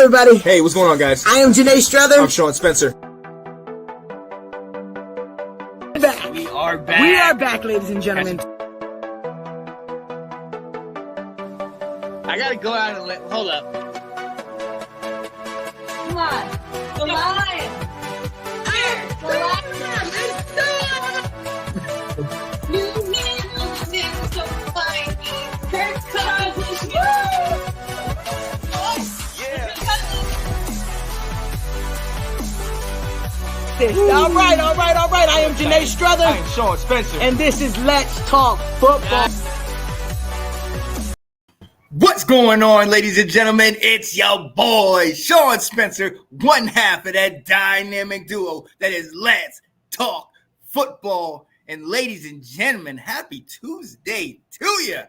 everybody. Hey, what's going on, guys? I am Janae Strother. I'm Sean Spencer. Back. We are back. We are back, ladies and gentlemen. I gotta go out and hold up. Come on. The lion. The lion. New man so fine. Kirk Cousins. All right. I am Janae Strother. I'm Sean Spencer. And this is Let's Talk Football. What's going on, ladies and gentlemen? It's your boy, Sean Spencer, one half of that dynamic duo that is Let's Talk Football. And ladies and gentlemen, happy Tuesday to you.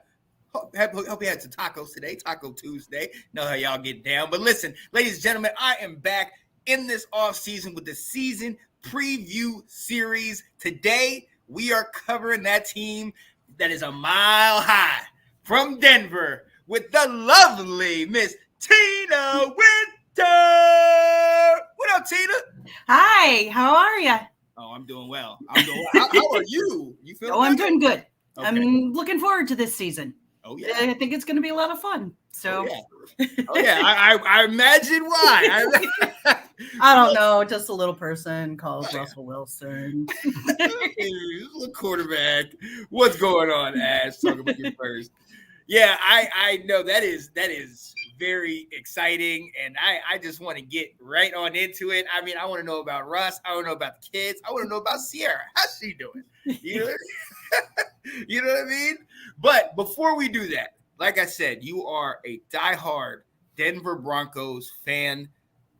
Hope you had some tacos today, Taco Tuesday. Know how y'all get down. But listen, ladies and gentlemen, I am back in this offseason with the season preview series. Today, we are covering that team that is a mile high from Denver with the lovely Miss Tina Winter. What up, Tina? Hi, how are you? Oh, I'm doing well. How are you? You feel I'm doing good. Okay. I'm looking forward to this season. Oh, yeah. I think it's going to be a lot of fun. So, I imagine why. I don't know, just a little person called Russell Wilson. Little quarterback. What's going on, Ash? Talk about you first. Yeah, I know that is very exciting, and I just want to get right on into it. I mean, I want to know about Russ. I want to know about the kids. I want to know about Sierra. How's she doing? You know, you know what I mean? But before we do that, like I said, you are a diehard Denver Broncos fan.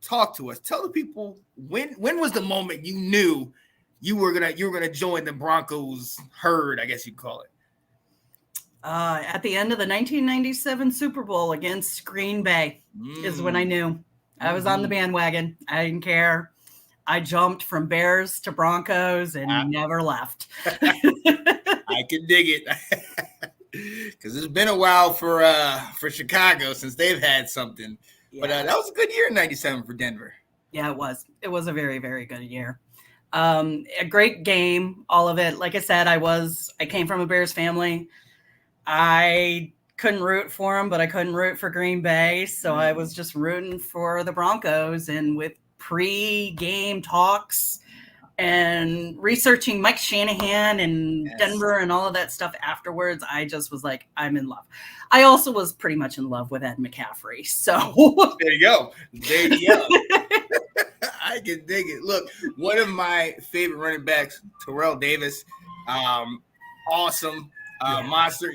Talk to us. Tell the people when was the moment you knew you were gonna join the Broncos herd, I guess you'd call it. At the end of the 1997 Super Bowl against Green Bay is when I knew. I was on the bandwagon. I didn't care. I jumped from Bears to Broncos and never left. I can dig it. Because it's been a while for Chicago since they've had something. Yeah. But that was a good year in 97 for Denver. Yeah, it was. It was a very, very good year. A great game, all of it. Like I said, I came from a Bears family. I couldn't root for them, but I couldn't root for Green Bay. So I was just rooting for the Broncos. And with pre-game talks and researching Mike Shanahan and Denver and all of that stuff afterwards, I just was like, I'm in love. I also was pretty much in love with Ed McCaffrey. So there you go. I can dig it. Look, one of my favorite running backs, Terrell Davis, awesome. Monster,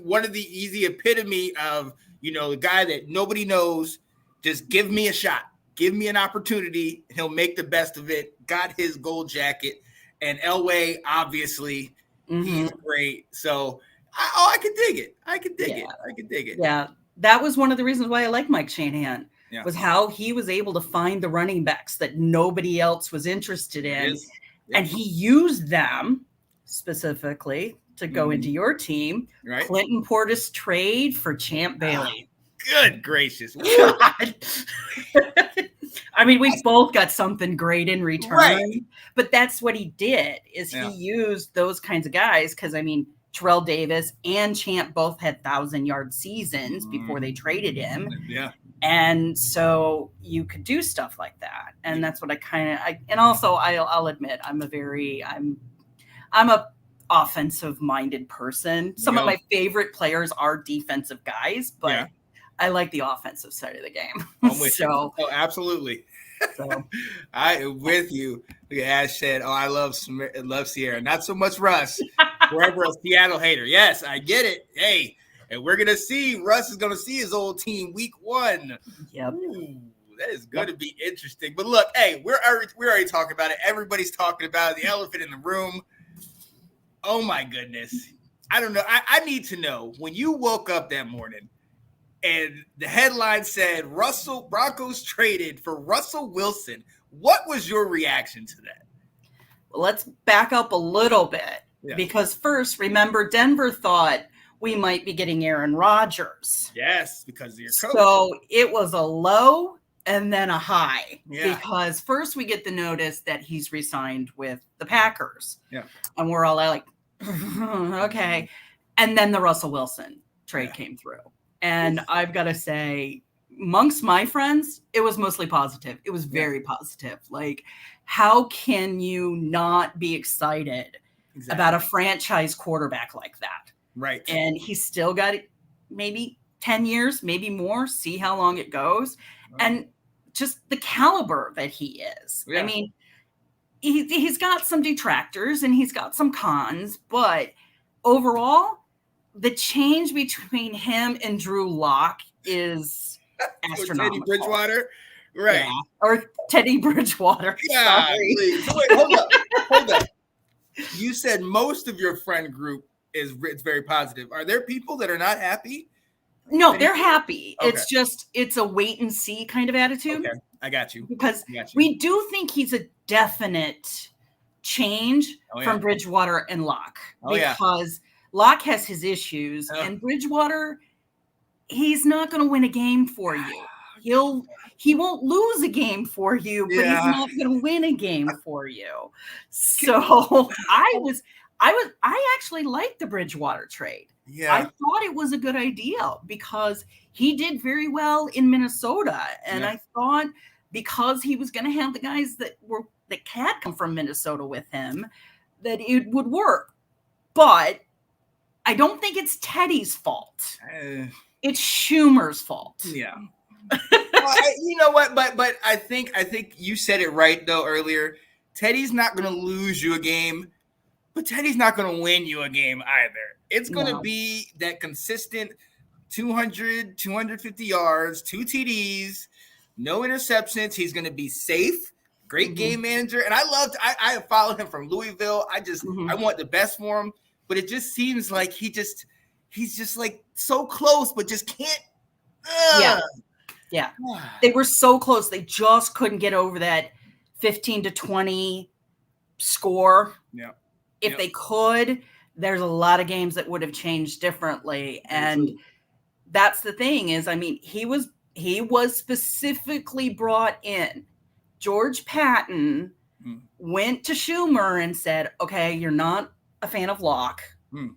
one of the easy epitome of, the guy that nobody knows. Just give me a shot, give me an opportunity, he'll make the best of it. Got his gold jacket, and Elway, obviously, he's great. So, I can dig it. I can dig it. Yeah, that was one of the reasons why I like Mike Shanahan. Yeah. Was how he was able to find the running backs that nobody else was interested in, and he used them specifically to go into your team. Right. Clinton Portis trade for Champ Bailey. Good gracious. I mean, we both got something great in return, but that's what he did is he used those kinds of guys. Cause I mean, Terrell Davis and Champ both had 1,000-yard seasons before they traded him. Yeah. And so you could do stuff like that. And that's what and also I'll admit, I'm a offensive minded person. Some of my favorite players are defensive guys, but I like the offensive side of the game. I'm with you. Oh, absolutely. So. I am with you. Look at Ash said, I love Sierra. Not so much Russ. Forever a Seattle hater. Yes, I get it. Hey, and we're going to see, Russ is going to see his old team week 1. Yep. Ooh, that is going to be interesting. But look, hey, we're already talking about it. Everybody's talking about it. The elephant in the room. Oh, my goodness. I don't know. I need to know, when you woke up that morning and the headline said Broncos traded for Russell Wilson, what was your reaction to that? Well, let's back up a little bit because first, remember, Denver thought we might be getting Aaron Rodgers. Yes, because of your coach. So it was a low and then a high. Yeah. Because first we get the notice that he's re-signed with the Packers. Yeah. And we're all like, okay. And then the Russell Wilson trade came through. And I've got to say, amongst my friends, it was mostly positive. It was very positive. Like, how can you not be excited about a franchise quarterback like that? Right. And he's still got maybe 10 years, maybe more, see how long it goes. Right. And just the caliber that he is. Yeah. I mean, he's got some detractors and he's got some cons, but overall, the change between him and Drew Lock is astronomical. Teddy Bridgewater, right? Yeah. Or Teddy Bridgewater. Yeah. Sorry. So wait, hold up. You said most of your friend group it's very positive. Are there people that are not happy? No, they're happy. Okay. It's just it's a wait and see kind of attitude. Okay, I got you. Because we do think he's a definite change from Bridgewater and Locke. Because Locke has his issues, and Bridgewater, he's not going to win a game for you. He won't lose a game for you, but he's not going to win a game for you. So I actually liked the Bridgewater trade. Yeah. I thought it was a good idea because he did very well in Minnesota. And I thought because he was going to have the guys that had come from Minnesota with him, that it would work. But I don't think it's Teddy's fault. It's Schumer's fault. Yeah. Well, you know what? But I think you said it right though earlier. Teddy's not going to lose you a game, but Teddy's not going to win you a game either. It's going to be that consistent 200, 250 yards, 2 TDs, no interceptions. He's going to be safe. Great game manager. And I have followed him from Louisville. I want the best for him, but it just seems like he's just like so close, but just can't. Yeah. They were so close. They just couldn't get over that 15-20 score. Yeah. If they could, there's a lot of games that would have changed differently. And that's the thing is, I mean, he was specifically brought in. George Patton went to Schumer and said, okay, you're not a fan of Locke.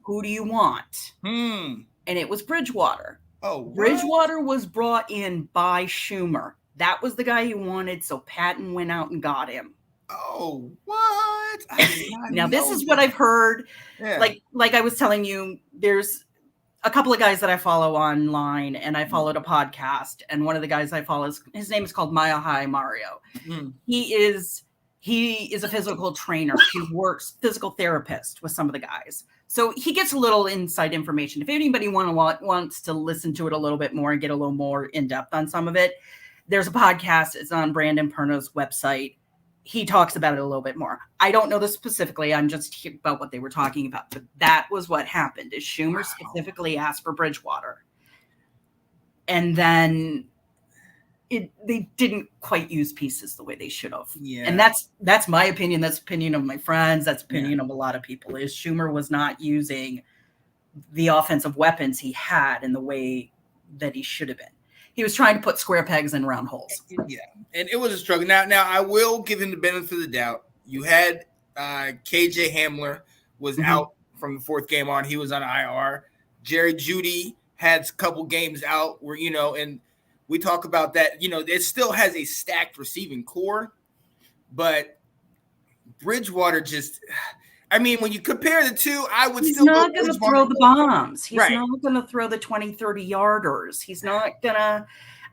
Who do you want? And it was Bridgewater. Oh, what? Bridgewater was brought in by Schumer. That was the guy he wanted. So Patton went out and got him. Oh, what? Now, this is what I've heard. Yeah. Like I was telling you, there's a couple of guys that I follow online, and I followed a podcast. And one of the guys I follow, his name is called Mile High Mario. He is a physical trainer. He works physical therapist with some of the guys. So he gets a little inside information. If anybody wants to listen to it a little bit more and get a little more in depth on some of it, there's a podcast. It's on Brandon Perno's website. He talks about it a little bit more. I don't know this specifically. I'm just here about what they were talking about. But that was what happened is Schumer specifically asked for Bridgewater. And then they didn't quite use pieces the way they should have. Yeah. And that's my opinion. That's opinion of my friends. That's opinion of a lot of people is Schumer was not using the offensive weapons he had in the way that he should have been. He was trying to put square pegs in round holes. Yeah, and it was a struggle. Now I will give him the benefit of the doubt. You had KJ Hamler was out from the 4th game on. He was on IR. Jerry Jeudy had a couple games out where, and we talk about that. It still has a stacked receiving core, but Bridgewater just – I mean, when you compare the two, I would He's still go not going to throw the bombs. He's not going to throw the 20, 30 yarders. He's not going to.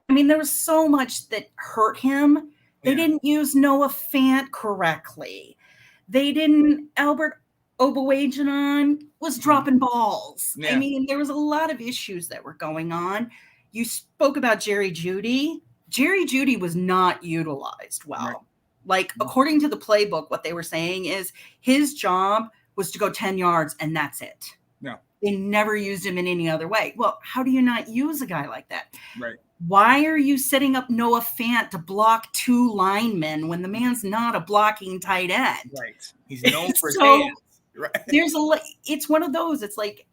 I mean, there was so much that hurt him. They didn't use Noah Fant correctly. They didn't. Albert Obowajanon was dropping balls. Yeah. I mean, there was a lot of issues that were going on. You spoke about Jerry Jeudy. Jerry Jeudy was not utilized well. Right. Like, according to the playbook, what they were saying is his job was to go 10 yards, and that's it. Yeah. They never used him in any other way. Well, how do you not use a guy like that? Right. Why are you setting up Noah Fant to block 2 linemen when the man's not a blocking tight end? Right. He's known for his hands. Right. It's one of those. It's like,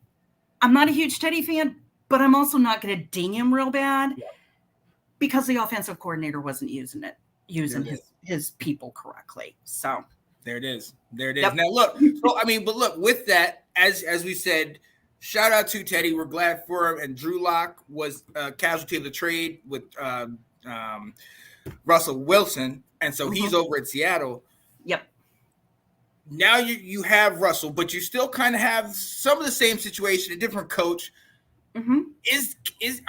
I'm not a huge Teddy fan, but I'm also not going to ding him real bad. Yeah. because the offensive coordinator wasn't using his people correctly. So there it is. There it is. Yep. Now look, but look, with that, as we said, shout out to Teddy. We're glad for him. And Drew Lock was a casualty of the trade with Russell Wilson, and so he's over at Seattle. Yep. Now you have Russell, but you still kind of have some of the same situation, a different coach. Mm-hmm.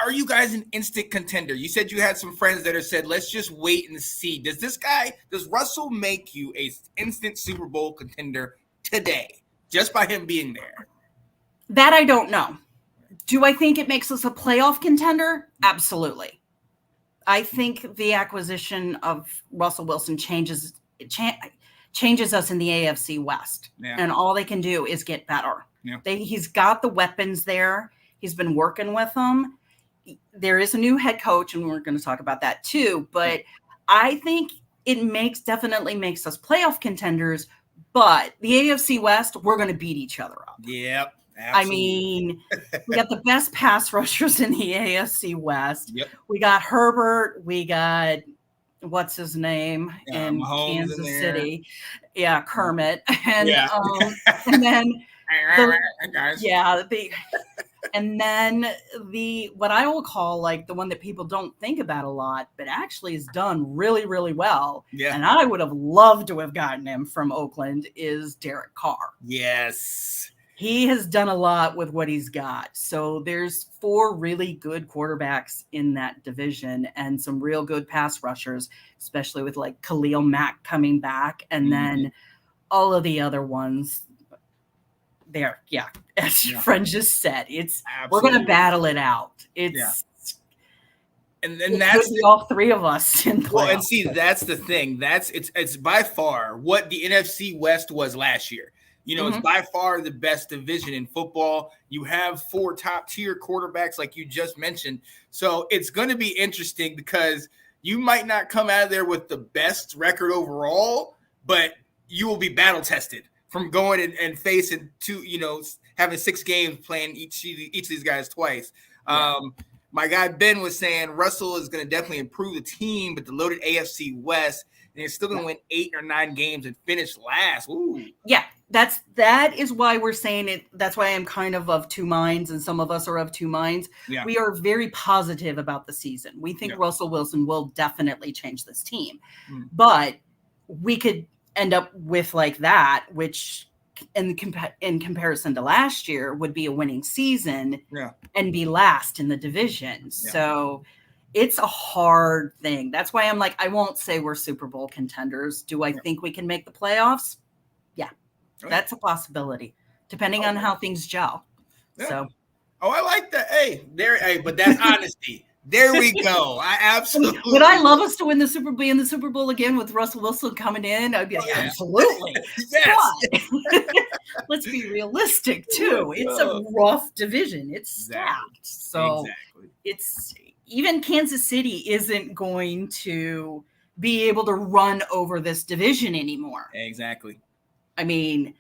Are you guys an instant contender? You said you had some friends that have said, let's just wait and see. Does Russell make you a instant Super Bowl contender today just by him being there? That I don't know. Do I think it makes us a playoff contender? Absolutely. I think the acquisition of Russell Wilson changes us in the AFC West. Yeah. And all they can do is get better. Yeah. He's got the weapons there. He's been working with them. There is a new head coach, and we're going to talk about that too. But I think it definitely makes us playoff contenders. But the AFC West, we're going to beat each other up. Yep. Absolutely. I mean, we got the best pass rushers in the AFC West. Yep. We got Herbert. We got what's his name in Mahomes Kansas in City? Yeah, Kermit. And yeah. And then and then what I will call like the one that people don't think about a lot, but actually has done really, really well. Yeah. And I would have loved to have gotten him from Oakland is Derek Carr. Yes. He has done a lot with what he's got. So there's 4 really good quarterbacks in that division and some real good pass rushers, especially with like Khalil Mack coming back. And then all of the other ones there. Yeah. As your friend just said, we're going to battle it out. And that's all 3 of us in playoffs. Well, and see, that's the thing. It's by far what the NFC West was last year. It's by far the best division in football. You have 4 top-tier quarterbacks like you just mentioned. So it's going to be interesting because you might not come out of there with the best record overall, but you will be battle-tested from going and facing 2, having 6 games playing each of these guys twice. Yeah. My guy Ben was saying Russell is going to definitely improve the team, but the loaded AFC West, and they're still going to win 8 or 9 games and finish last. Ooh. Yeah. That is why we're saying it. That's why I'm kind of 2 minds, and some of us are of 2 minds. Yeah. We are very positive about the season. We think Russell Wilson will definitely change this team, but we could end up with like that, which in comparison to last year would be a winning season and be last in the division. Yeah. So it's a hard thing. That's why I'm like, I won't say we're Super Bowl contenders. Do I think we can make the playoffs? Yeah. That's a possibility, depending on how things gel. Yeah. So, I like that. Hey, but that's honesty. There we go. I absolutely would. I love us to win the Super Bowl, be in the Super Bowl again with Russell Wilson coming in. I'd be like, absolutely. Yes. But let's be realistic too. It's a rough division. It's stacked. So it's even Kansas City isn't going to be able to run over this division anymore. Exactly. I mean,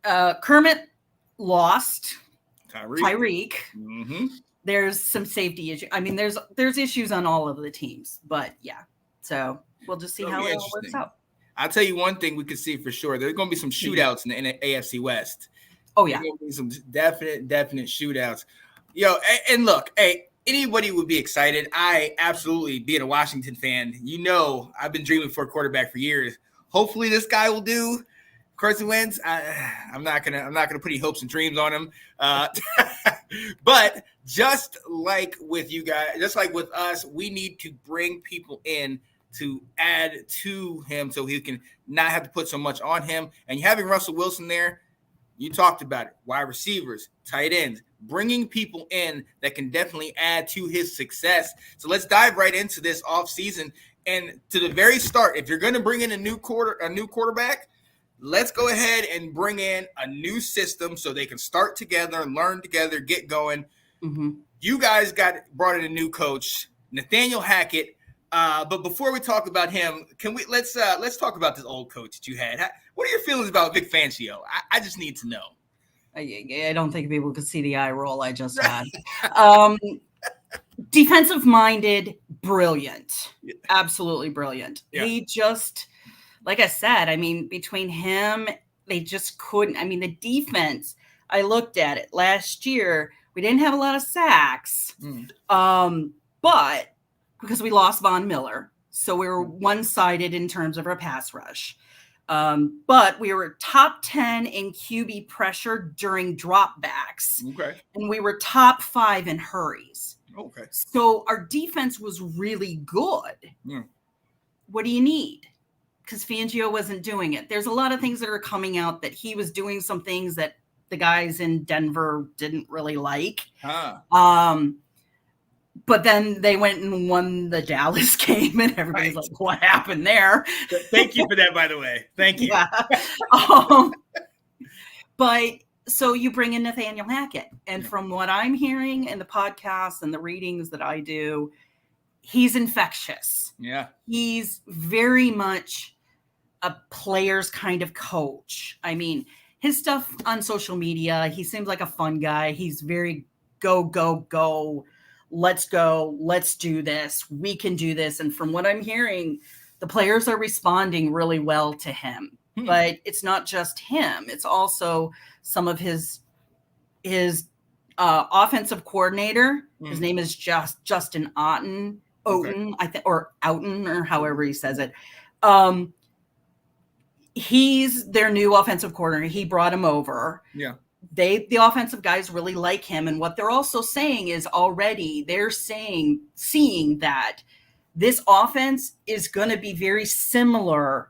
Kermit lost Tyreek. Mm-hmm. There's some safety issues. I mean, there's issues on all of the teams, but yeah. So we'll just see how it all works out. I'll tell you one thing we can see for sure. There's going to be some shootouts in the AFC West. Oh yeah, there's going to be some definite shootouts. And look, anybody would be excited. I absolutely, being a Washington fan, I've been dreaming for a quarterback for years. Hopefully, this guy will do. Carson Wentz, I'm not gonna put any hopes and dreams on him. But just like with you guys, just like with us, we need to bring people in to add to him so he can not have to put so much on him. And having Russell Wilson there, you talked about it. Wide receivers, tight ends, bringing people in that can definitely add to his success. So let's dive right into this offseason. And to the very start, if you're going to bring in a new quarterback, let's go ahead and bring in a new system so they can start together, learn together, get going. Mm-hmm. You guys brought in a new coach, Nathaniel Hackett. But before we talk about him, let's talk about this old coach that you had. What are your feelings about Vic Fangio? I just need to know. I don't think people could see the eye roll I just had. Defensive-minded, brilliant. Absolutely brilliant. Yeah. He just, like I said, I mean, between him, they just couldn't. I mean, the defense, I looked at it last year. We didn't have a lot of sacks, but because we lost Von Miller. So we were one-sided in terms of our pass rush. But we were top 10 in QB pressure during dropbacks. Okay. And we were top 5 in hurries. Okay. So our defense was really good. What do you need? Because Fangio wasn't doing it. There's a lot of things that are coming out that he was doing some things that the guys in Denver didn't really like. But then they went and won the Dallas game, and everybody's like, what happened there? Thank you for that, by the way. Thank you. Yeah. But so you bring in Nathaniel Hackett. And from what I'm hearing in the podcasts and the readings that I do, he's infectious. Yeah. He's very much a player's kind of coach. I mean, his stuff on social media, he seems like a fun guy. He's very go, go, go. Let's go. Let's do this. We can do this. And from what I'm hearing, the players are responding really well to him. But it's not just him. It's also some of his offensive coordinator. His name is Justin Outen, I think, or Outen, or however he says it. He's their new offensive coordinator. He brought him over. Yeah. The offensive guys really like him. And what they're also saying is already they're seeing that this offense is going to be very similar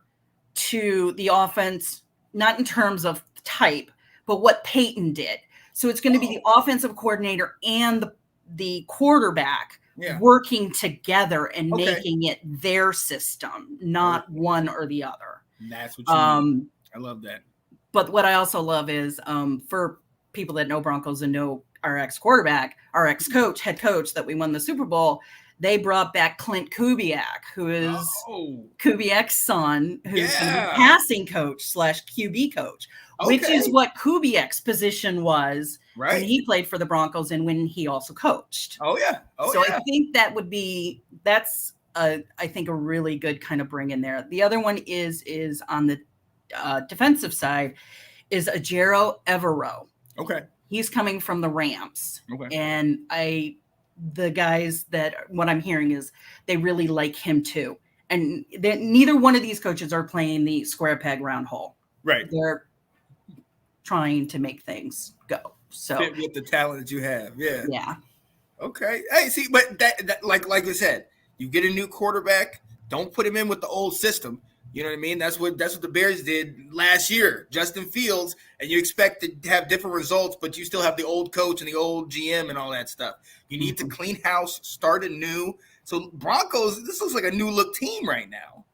to the offense, not in terms of type, but what Peyton did. So it's going to be the offensive coordinator and the quarterback working together and making it their system, not one or the other. That's what you mean. I love that. But what I also love is for people that know Broncos and know our ex-quarterback, our ex-coach, head coach that we won the Super Bowl, they brought back Clint Kubiak, who is Kubiak's son, who's going to be passing coach / QB coach, which is what Kubiak's position was when he played for the Broncos and when he also coached. I think that's I think a really good kind of bring in there. The other one is on the defensive side is Ajero Everow. He's coming from the Rams. And the guys that what I'm hearing is they really like him too. And neither one of these coaches are playing the square peg round hole. They're trying to make things go. So fit with the talent that you have. Yeah. Okay. Hey, see, but that like I said, you get a new quarterback, don't put him in with the old system. You know what I mean? That's what the Bears did last year. Justin Fields, and you expect to have different results, but you still have the old coach and the old GM and all that stuff. You need to clean house, start anew. So Broncos, this looks like a new look team right now.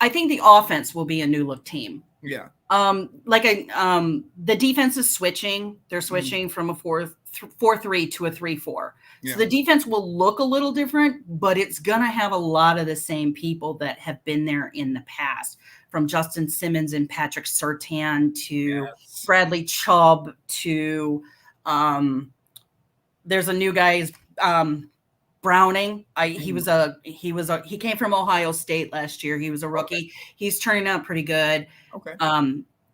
I think the offense will be a new look team. Yeah. The defense is switching. They're switching from a 4-3 to a 3-4. So the defense will look a little different, but it's going to have a lot of the same people that have been there in the past, from Justin Simmons and Patrick Surtain to Bradley Chubb to there's a new guy, Browning. He came from Ohio State last year. He was a rookie. He's turning out pretty good.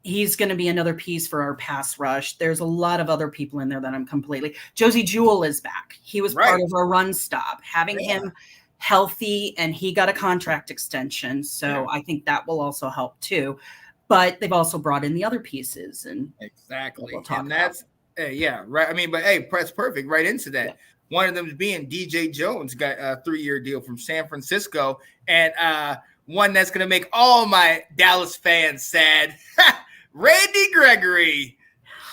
He's going to be another piece for our pass rush. There's a lot of other people in there that I'm Josie Jewell is back. He was part of our run stop. Having him healthy, and he got a contract extension. So I think that will also help too. But they've also brought in the other pieces. And We'll and that's, right. I mean, but hey, that's perfect right into that. Yeah. One of them being DJ Jones got a 3-year deal from San Francisco. And one that's going to make all my Dallas fans sad. Randy Gregory.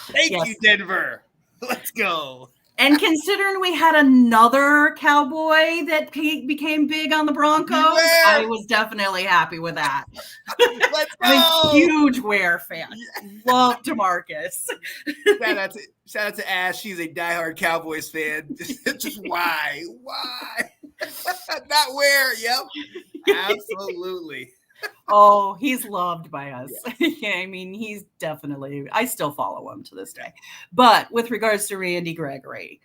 Thank you, Denver. Let's go. And considering we had another Cowboy that became big on the Broncos, I was definitely happy with that. Let's go. I'm a huge Ware fan. Love DeMarcus. Shout out to Ash. She's a diehard Cowboys fan. Just why? Not Ware. Yep. Absolutely. Oh, he's loved by us. I mean, he's definitely, I still follow him to this day. But with regards to Randy Gregory,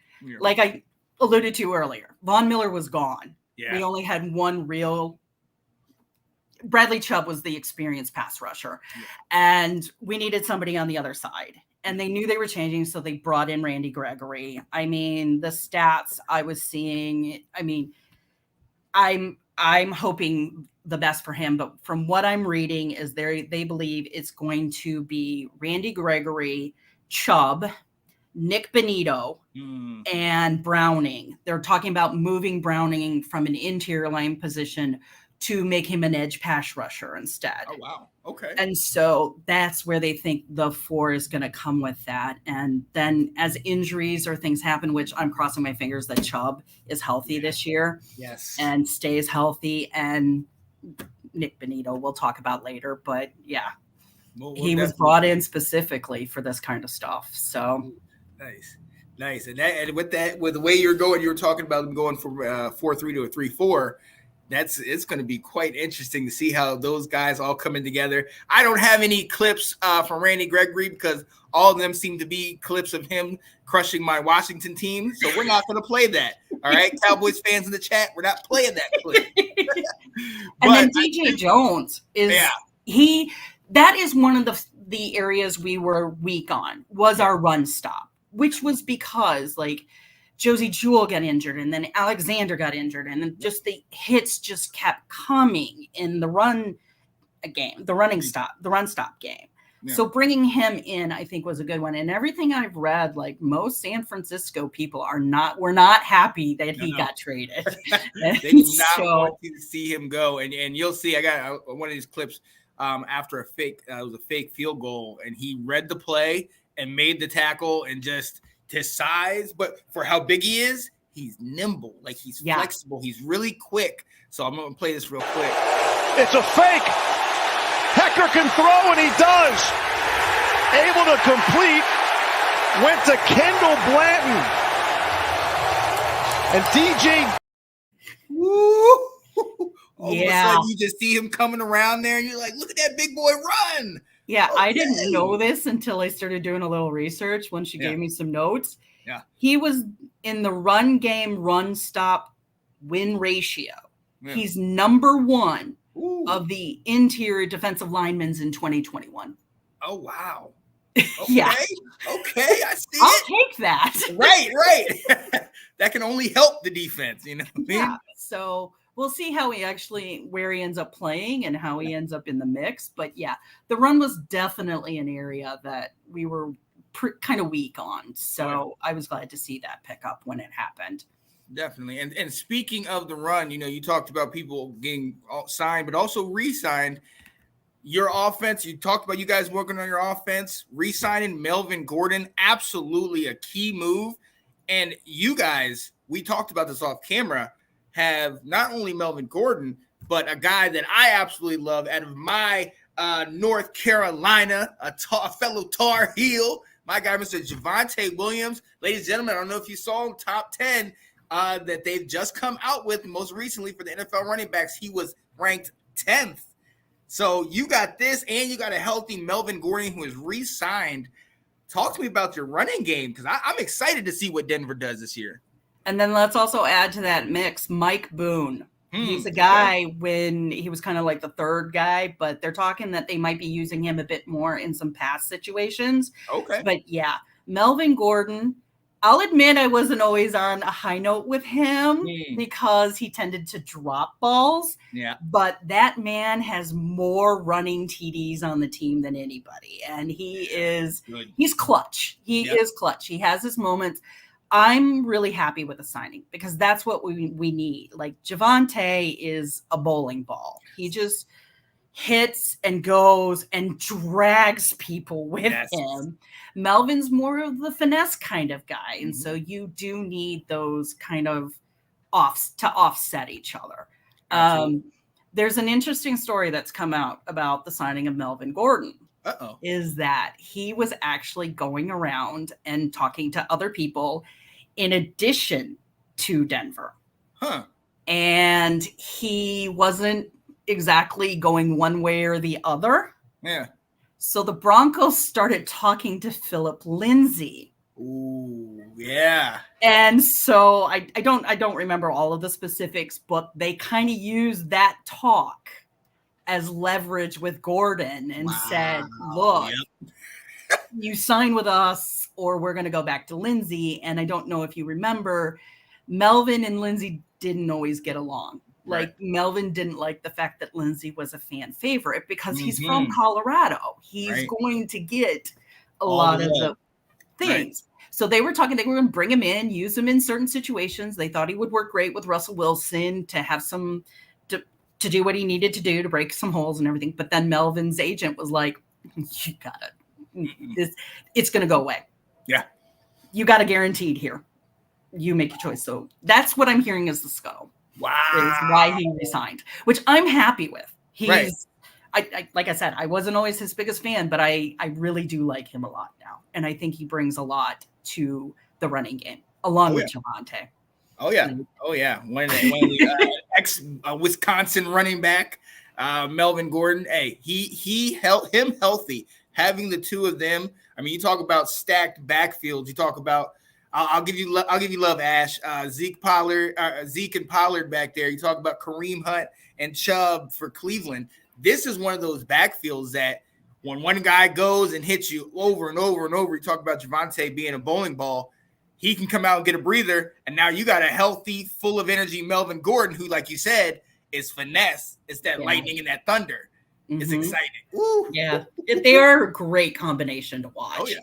alluded to earlier, Von Miller was gone. Yeah. We only had one real. Bradley Chubb was the experienced pass rusher, and we needed somebody on the other side. And they knew they were changing, so they brought in Randy Gregory. I mean, the stats I was seeing, I mean, I'm hoping the best for him, but from what I'm reading is they believe it's going to be Randy Gregory, Chubb, Nick Benito, and Browning. They're talking about moving Browning from an interior line position to make him an edge pass rusher instead. Oh, wow. Okay. And so that's where they think the 4 is going to come with that. And then as injuries or things happen, which I'm crossing my fingers that Chubb is healthy this year. Yes. And stays healthy. And Nick Benito we'll talk about later. But yeah, he was brought in specifically for this kind of stuff. So nice. And with the way you're going, you were talking about them going from 4-3 to a 3-4. It's going to be quite interesting to see how those guys all coming together. I don't have any clips from Randy Gregory because all of them seem to be clips of him crushing my Washington team. So we're not going to play that. All right, Cowboys fans in the chat, we're not playing that clip. And then DJ Jones is that is one of the areas we were weak on was our run stop, which was because like Josie Jewell got injured and then Alexander got injured and then just the hits just kept coming in the run stop game. Yeah. So bringing him in, I think, was a good one. And everything I've read, like most San Francisco people were not happy that he got traded. They did not want to see him go. And you'll see, I got one of these clips after it was a fake field goal, and he read the play and made the tackle and just his size, but for how big he is, he's nimble, like he's flexible, he's really quick. So I'm going to play this real quick. It's a fake. Hecker can throw, and he does. Able to complete. Went to Kendall Blanton. And DJ. Woo! All of a sudden, you just see him coming around there, and you're like, look at that big boy run. Yeah, okay. I didn't know this until I started doing a little research when she gave me some notes. Yeah. He was in the run game, run stop win ratio. Yeah. He's number 1 of the interior defensive linemen in 2021. Oh, wow. Okay. Yeah. Okay, I see I'll take that. Right. That can only help the defense, you know what I mean? Yeah, so we'll see where he ends up playing and how he ends up in the mix. But yeah, the run was definitely an area that we were kind of weak on. So I was glad to see that pick up when it happened. Definitely. And speaking of the run, you talked about people getting signed, but also re-signed. Your offense, you talked about you guys working on your offense, re-signing Melvin Gordon, absolutely a key move. And you guys, we talked about this off camera, have not only Melvin Gordon, but a guy that I absolutely love out of my North Carolina, a fellow Tar Heel, my guy, Mr. Javonte Williams. Ladies and gentlemen, I don't know if you saw him, top 10 that they've just come out with most recently for the NFL running backs. He was ranked 10th. So you got this, and you got a healthy Melvin Gordon who is re-signed. Talk to me about your running game, because I'm excited to see what Denver does this year. And then let's also add to that mix Mike Boone. He's a guy when he was kind of like the third guy, but they're talking that they might be using him a bit more in some pass situations. Okay. But yeah, Melvin Gordon, I'll admit I wasn't always on a high note with him because he tended to drop balls. Yeah. But that man has more running TDs on the team than anybody. And he's clutch. He is clutch. He has his moments. I'm really happy with the signing because that's what we need. Like Javonte is a bowling ball. He just hits and goes and drags people with him. Melvin's more of the finesse kind of guy. And so you do need those kind of to offset each other. There's an interesting story that's come out about the signing of Melvin Gordon. Is that he was actually going around and talking to other people in addition to Denver. And he wasn't exactly going one way or the other. Yeah. So the Broncos started talking to Philip Lindsay. Ooh, yeah. And so I don't remember all of the specifics, but they kind of used that talk as leverage with Gordon and said, look, you sign with us or we're going to go back to Lindsay. And I don't know if you remember, Melvin and Lindsay didn't always get along. Like Melvin didn't like the fact that Lindsay was a fan favorite because he's from Colorado. He's going to get a lot of the things. So they were talking, they were going to bring him in, use him in certain situations. They thought he would work great with Russell Wilson to have some, to do what he needed to do to break some holes and everything. But then Melvin's agent was like, you got it. It's going to go away. Yeah. You got a guaranteed here. You make your choice. So that's what I'm hearing is the scuttle. Wow. Is why he resigned, which I'm happy with. He's, I like I said, I wasn't always his biggest fan, but I really do like him a lot now. And I think he brings a lot to the running game along with Javonte. Oh yeah. Oh yeah. One of the ex Wisconsin running back, Melvin Gordon. Hey, he held him healthy. Having the two of them. I mean, you talk about stacked backfields. You talk about I'll give you love, Ash. Zeke and Pollard back there. You talk about Kareem Hunt and Chubb for Cleveland. This is one of those backfields that when one guy goes and hits you over and over and over, you talk about Javonte being a bowling ball, he can come out and get a breather, and now you got a healthy, full of energy Melvin Gordon, who, like you said, is finesse. It's that lightning and that thunder. It's exciting. Woo. Yeah, they are a great combination to watch. Oh, yeah.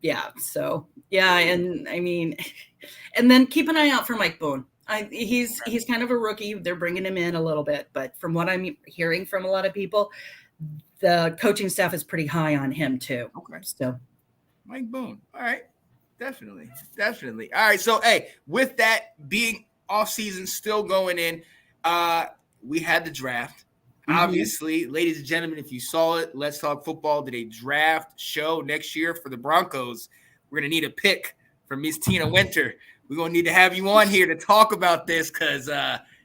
Yeah, so, yeah, and I mean, and then keep an eye out for Mike Boone. He's kind of a rookie. They're bringing him in a little bit, but from what I'm hearing from a lot of people, the coaching staff is pretty high on him too. Okay. So Mike Boone. All right. Definitely. All right. So, hey, with that being off season still going in, we had the draft. Obviously, ladies and gentlemen, if you saw it, Let's Talk Football did a draft show next year for the Broncos. We're going to need a pick from Miss Tina Winter. We're going to need to have you on here to talk about this because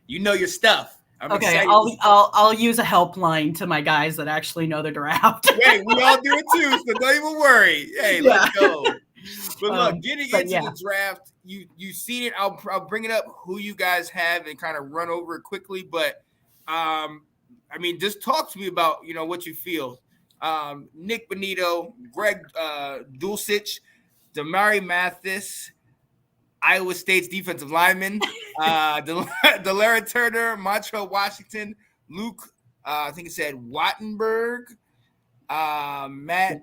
you know your stuff. I'm excited. I'll use a helpline to my guys that actually know the draft. Hey, we all do it too, so don't even worry. Hey, let's go. But look, getting into the draft, you seen it. I'll bring it up who you guys have and kind of run over it quickly. But I mean, just talk to me about what you feel. Nick Bonito, Greg Dulcich, Damari Mathis, Iowa State's defensive lineman, Delara Turner, Montrell Washington, Luke, I think it said Wattenberg, Matt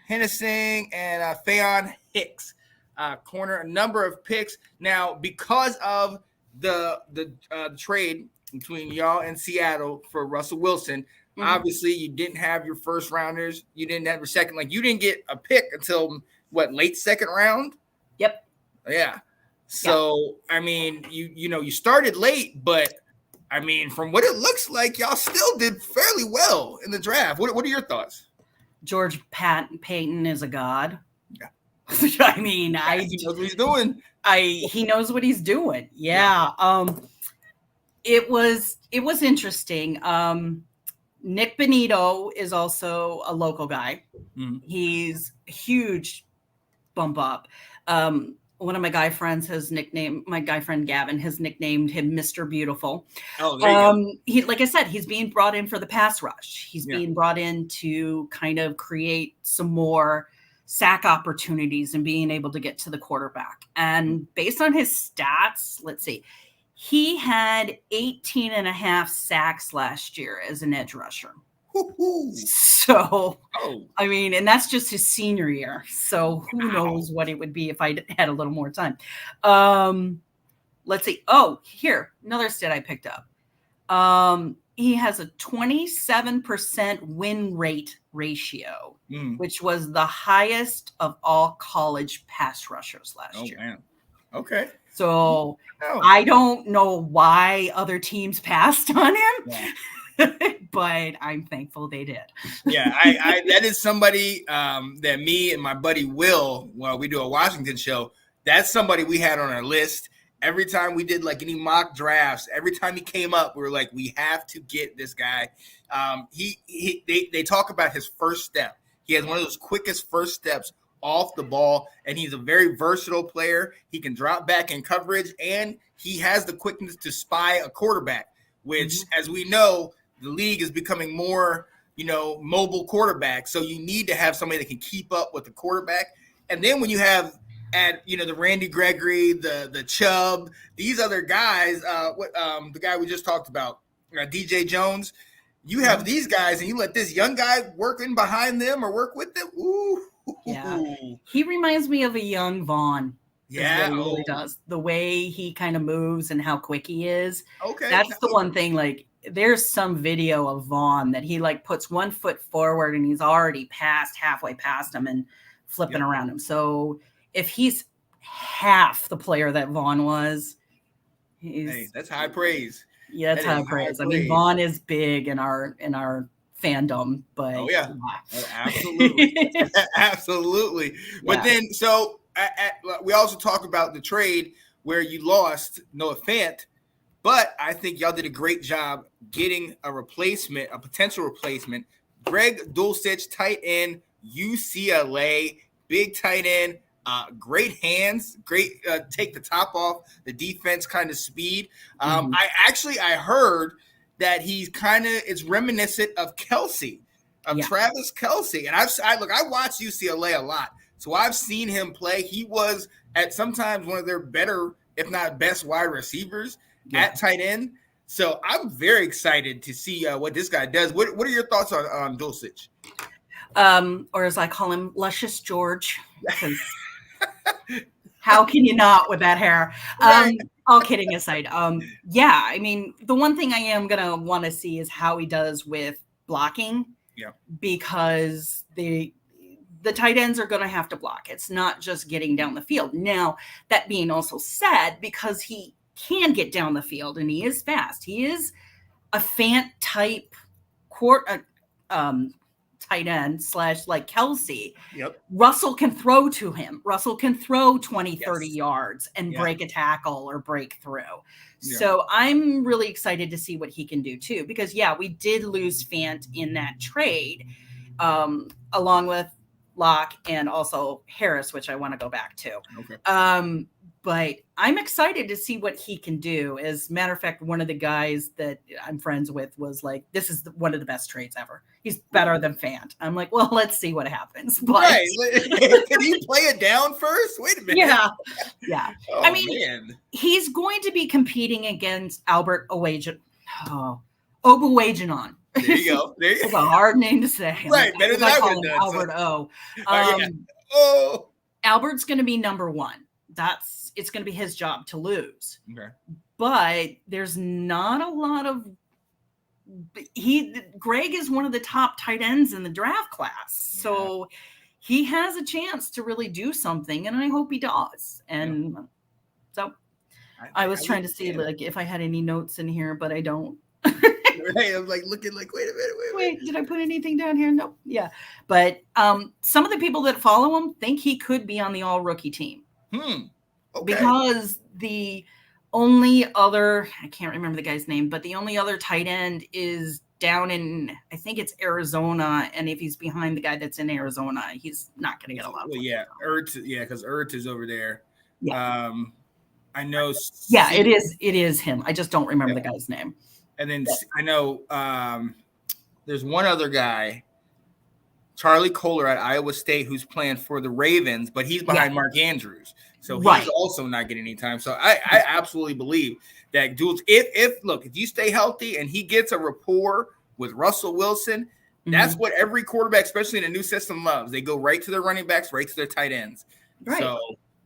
Hennessing, and Fayon Hicks. Corner, a number of picks. Now, because of the trade between y'all and Seattle for Russell Wilson, obviously you didn't have your first rounders. You didn't have your second. Like, you didn't get a pick until, late second round? Yep. Yeah. So, I mean, you started late, but, I mean, from what it looks like, y'all still did fairly well in the draft. What are your thoughts? George Payton is a god. Yeah. I mean, he knows what he's doing. He knows what he's doing. Yeah. It was interesting. Nick Bonito is also a local guy. He's a huge bump up. One of my guy friends my guy friend Gavin has nicknamed him Mr. Beautiful. Oh, there you go. He, like I said, he's being brought in for the pass rush. He's being brought in to kind of create some more sack opportunities and being able to get to the quarterback. And based on his stats, let's see, he had 18 and a half sacks last year as an edge rusher. So, I mean, and that's just his senior year. So who knows what it would be if I had a little more time. Let's see. Oh, here, another stat I picked up. He has a 27% win rate ratio, which was the highest of all college pass rushers last year. Man. Okay. So I don't know why other teams passed on him. Yeah. But I'm thankful they did. Yeah, I that is somebody that me and my buddy Will, we do a Washington show, that's somebody we had on our list. Every time we did any mock drafts, every time he came up, we were like, we have to get this guy. They talk about his first step. He has one of those quickest first steps off the ball, and he's a very versatile player. He can drop back in coverage, and he has the quickness to spy a quarterback, which, as we know, the league is becoming more, mobile quarterback. So you need to have somebody that can keep up with the quarterback. And then when you have the Randy Gregory, the Chubb, these other guys, the guy we just talked about, DJ Jones, you have these guys and you let this young guy work in behind them or work with them. Ooh. Yeah. He reminds me of a young Vaughn. Yeah. He really does. The way he kind of moves and how quick he is. Okay. That's the one thing, like, there's some video of Vaughn that he like puts 1 foot forward and he's already halfway past him and flipping around him. So if he's half the player that Vaughn was, that's high praise. Yeah, that's high praise. I mean, Vaughn is big in our fandom, but absolutely. Absolutely. But then, so we also talk about the trade where you lost Noah Fant, but I think y'all did a great job getting a potential replacement. Greg Dulcich, tight end, UCLA, big tight end, great hands, great take the top off the defense kind of speed. I heard that it's reminiscent of Kelsey, Travis Kelsey. And I watched UCLA a lot, so I've seen him play. He was at sometimes one of their better, if not best, wide receivers at tight end. So I'm very excited to see what this guy does. What are your thoughts on Dulcich? Or as I call him, Luscious George. How can you not with that hair? Right. All kidding aside. I mean, the one thing I am going to want to see is how he does with blocking. Yeah. Because the tight ends are going to have to block. It's not just getting down the field. Now, that being also said, because he can get down the field and he is fast. He is a Fant type tight end / like Kelsey. Yep. Russell can throw to him. Russell can throw 20, 30 yards and break a tackle or break through. Yeah. So I'm really excited to see what he can do too, because we did lose Fant in that trade, along with Locke and also Harris, which I want to go back to. Okay. But I'm excited to see what he can do. As a matter of fact, one of the guys that I'm friends with was like, this is one of the best trades ever. He's better than Fant. I'm like, well, let's see what happens. But Can he play it down first? Wait a minute. Yeah. Oh, I mean, he's going to be competing against Albert Obuejinon. There you go. It's a hard name to say. Right. Better than I would have done. Albert O. Albert's going to be number one. It's going to be his job to lose. Okay. But there's not a lot of Greg is one of the top tight ends in the draft class. So he has a chance to really do something, and I hope he does. And so I was trying to see like if I had any notes in here, but I don't. Right, I'm like looking like, wait a minute, wait, did I put anything down here? No. Yeah. But some of the people that follow him think he could be on the all rookie team. Okay. Because the only other, I can't remember the guy's name, but the only other tight end is down in, I think it's Arizona. And if he's behind the guy that's in Arizona, he's not going to get a lot. Well, because Ertz is over there. Yeah. I know. Yeah, it is him. I just don't remember the guy's name. And then I know there's one other guy, Charlie Kohler at Iowa State, who's playing for the Ravens, but he's behind Mark Andrews. So he's also not getting any time. So I absolutely believe that if you stay healthy and he gets a rapport with Russell Wilson, that's what every quarterback, especially in a new system, loves. They go right to their running backs, right to their tight ends. Right. So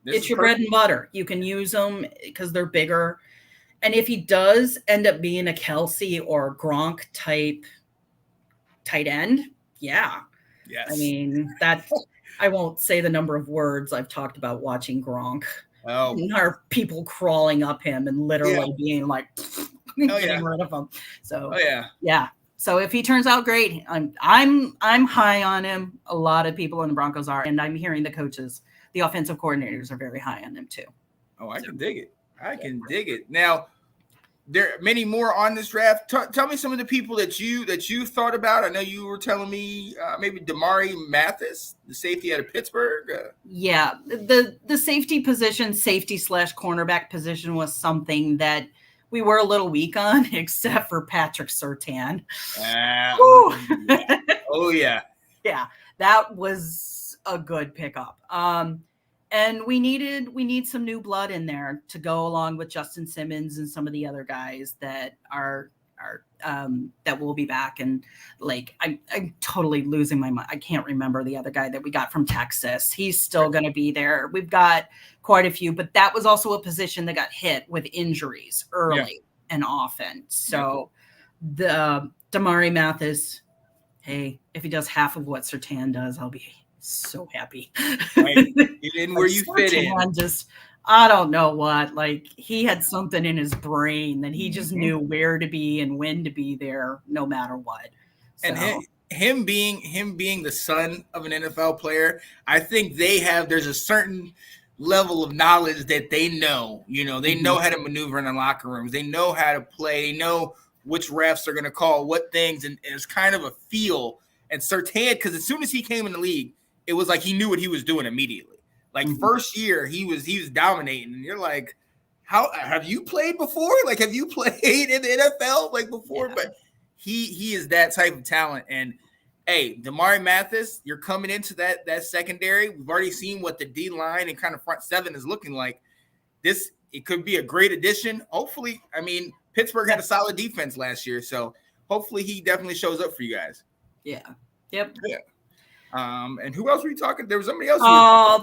it's your bread and butter. You can use them because they're bigger. And if he does end up being a Kelsey or Gronk type tight end, yes. I mean, I won't say the number of words I've talked about watching Gronk. Oh. And our people crawling up him and literally being like, getting rid of him. So, So if he turns out great, I'm high on him. A lot of people in the Broncos are, and I'm hearing the coaches, the offensive coordinators are very high on him too. Oh, I can dig it. I can dig it. Now, there are many more on this draft. Tell me some of the people that you thought about. I know you were telling me maybe Damari Mathis, the safety out of Pittsburgh. Yeah, the safety position, safety/cornerback position was something that we were a little weak on, except for Patrick Surtain. Oh yeah. Yeah, that was a good pickup. And we need some new blood in there to go along with Justin Simmons and some of the other guys that are that will be back. And like, I'm totally losing my mind. I can't remember the other guy that we got from Texas. He's still going to be there. We've got quite a few, but that was also a position that got hit with injuries early and often. So the Damari Mathis, hey, if he does half of what Surtain does, I'll be so happy. Right. In where you fit in. Just, I don't know what, like he had something in his brain that he just knew where to be and when to be there, no matter what. So. And him being the son of an NFL player, I think there's a certain level of knowledge that they know. They know how to maneuver in the locker rooms. They know how to play. They know which refs are going to call what things, and it's kind of a feel. And Surtain, because as soon as he came in the league, it was like he knew what he was doing immediately. Like first year, he was dominating, and you're like, "How have you played before? Like, have you played in the NFL like before?" Yeah. But he is that type of talent. And hey, Damari Mathis, you're coming into that secondary. We've already seen what the D line and kind of front seven is looking like. It could be a great addition. Hopefully, I mean, Pittsburgh had a solid defense last year, so hopefully he definitely shows up for you guys. Yeah. Yep. Yeah. And who else were you talking? There was somebody else.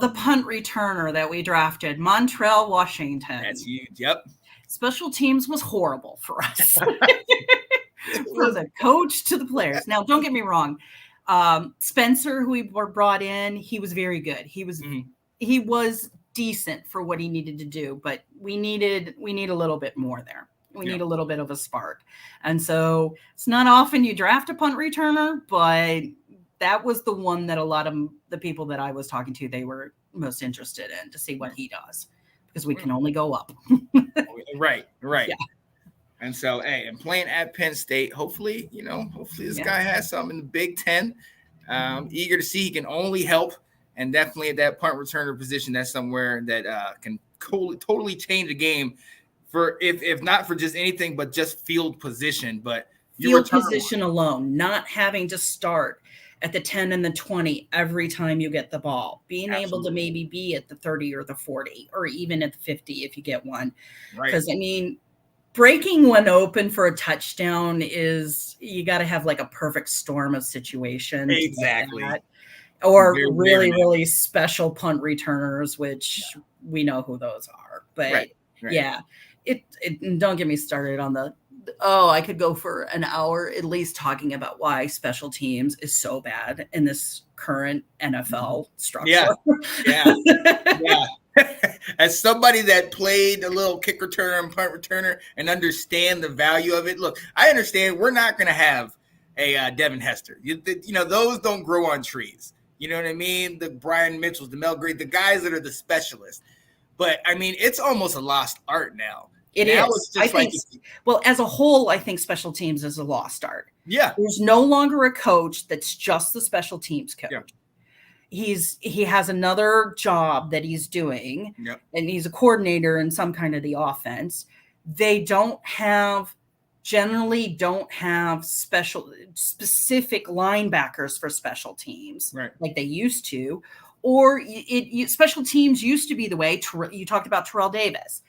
The punt returner that we drafted, Montrell Washington. That's huge. Yep. Special teams was horrible for us. From the coach to the players. Now, don't get me wrong. Spencer, who we were brought in, he was very good. He was decent for what he needed to do, but we need a little bit more there. We need a little bit of a spark. And so it's not often you draft a punt returner, but that was the one that a lot of the people that I was talking to, they were most interested in to see what he does, because we can only go up. Right. Yeah. And so, hey, and playing at Penn State, hopefully this guy has something in the Big Ten. Eager to see he can only help, and definitely at that punt returner position, that's somewhere that can totally change the game for if not for just anything, but just field position. But field position alone, not having to start at the 10 and the 20 every time you get the ball, being able to maybe be at the 30 or the 40 or even at the 50 if you get one. Because I mean, breaking one open for a touchdown you got to have like a perfect storm of situations. Exactly. Like or really special punt returners, which we know who those are. But yeah, it don't get me started on I could go for an hour at least talking about why special teams is so bad in this current NFL structure. Yeah. As somebody that played a little kick returner and punt returner and understand the value of it, look, I understand we're not going to have a Devin Hester. Those don't grow on trees. You know what I mean? The Brian Mitchells, the Mel Gray, the guys that are the specialists. But, I mean, it's almost a lost art now. It now is. It's just as a whole, I think special teams is a lost art. Yeah. There's no longer a coach that's just the special teams coach. Yeah. He has another job that he's doing, and he's a coordinator in some kind of the offense. They generally don't have specific linebackers for special teams like they used to, or special teams used to be the way you talked about Terrell Davis.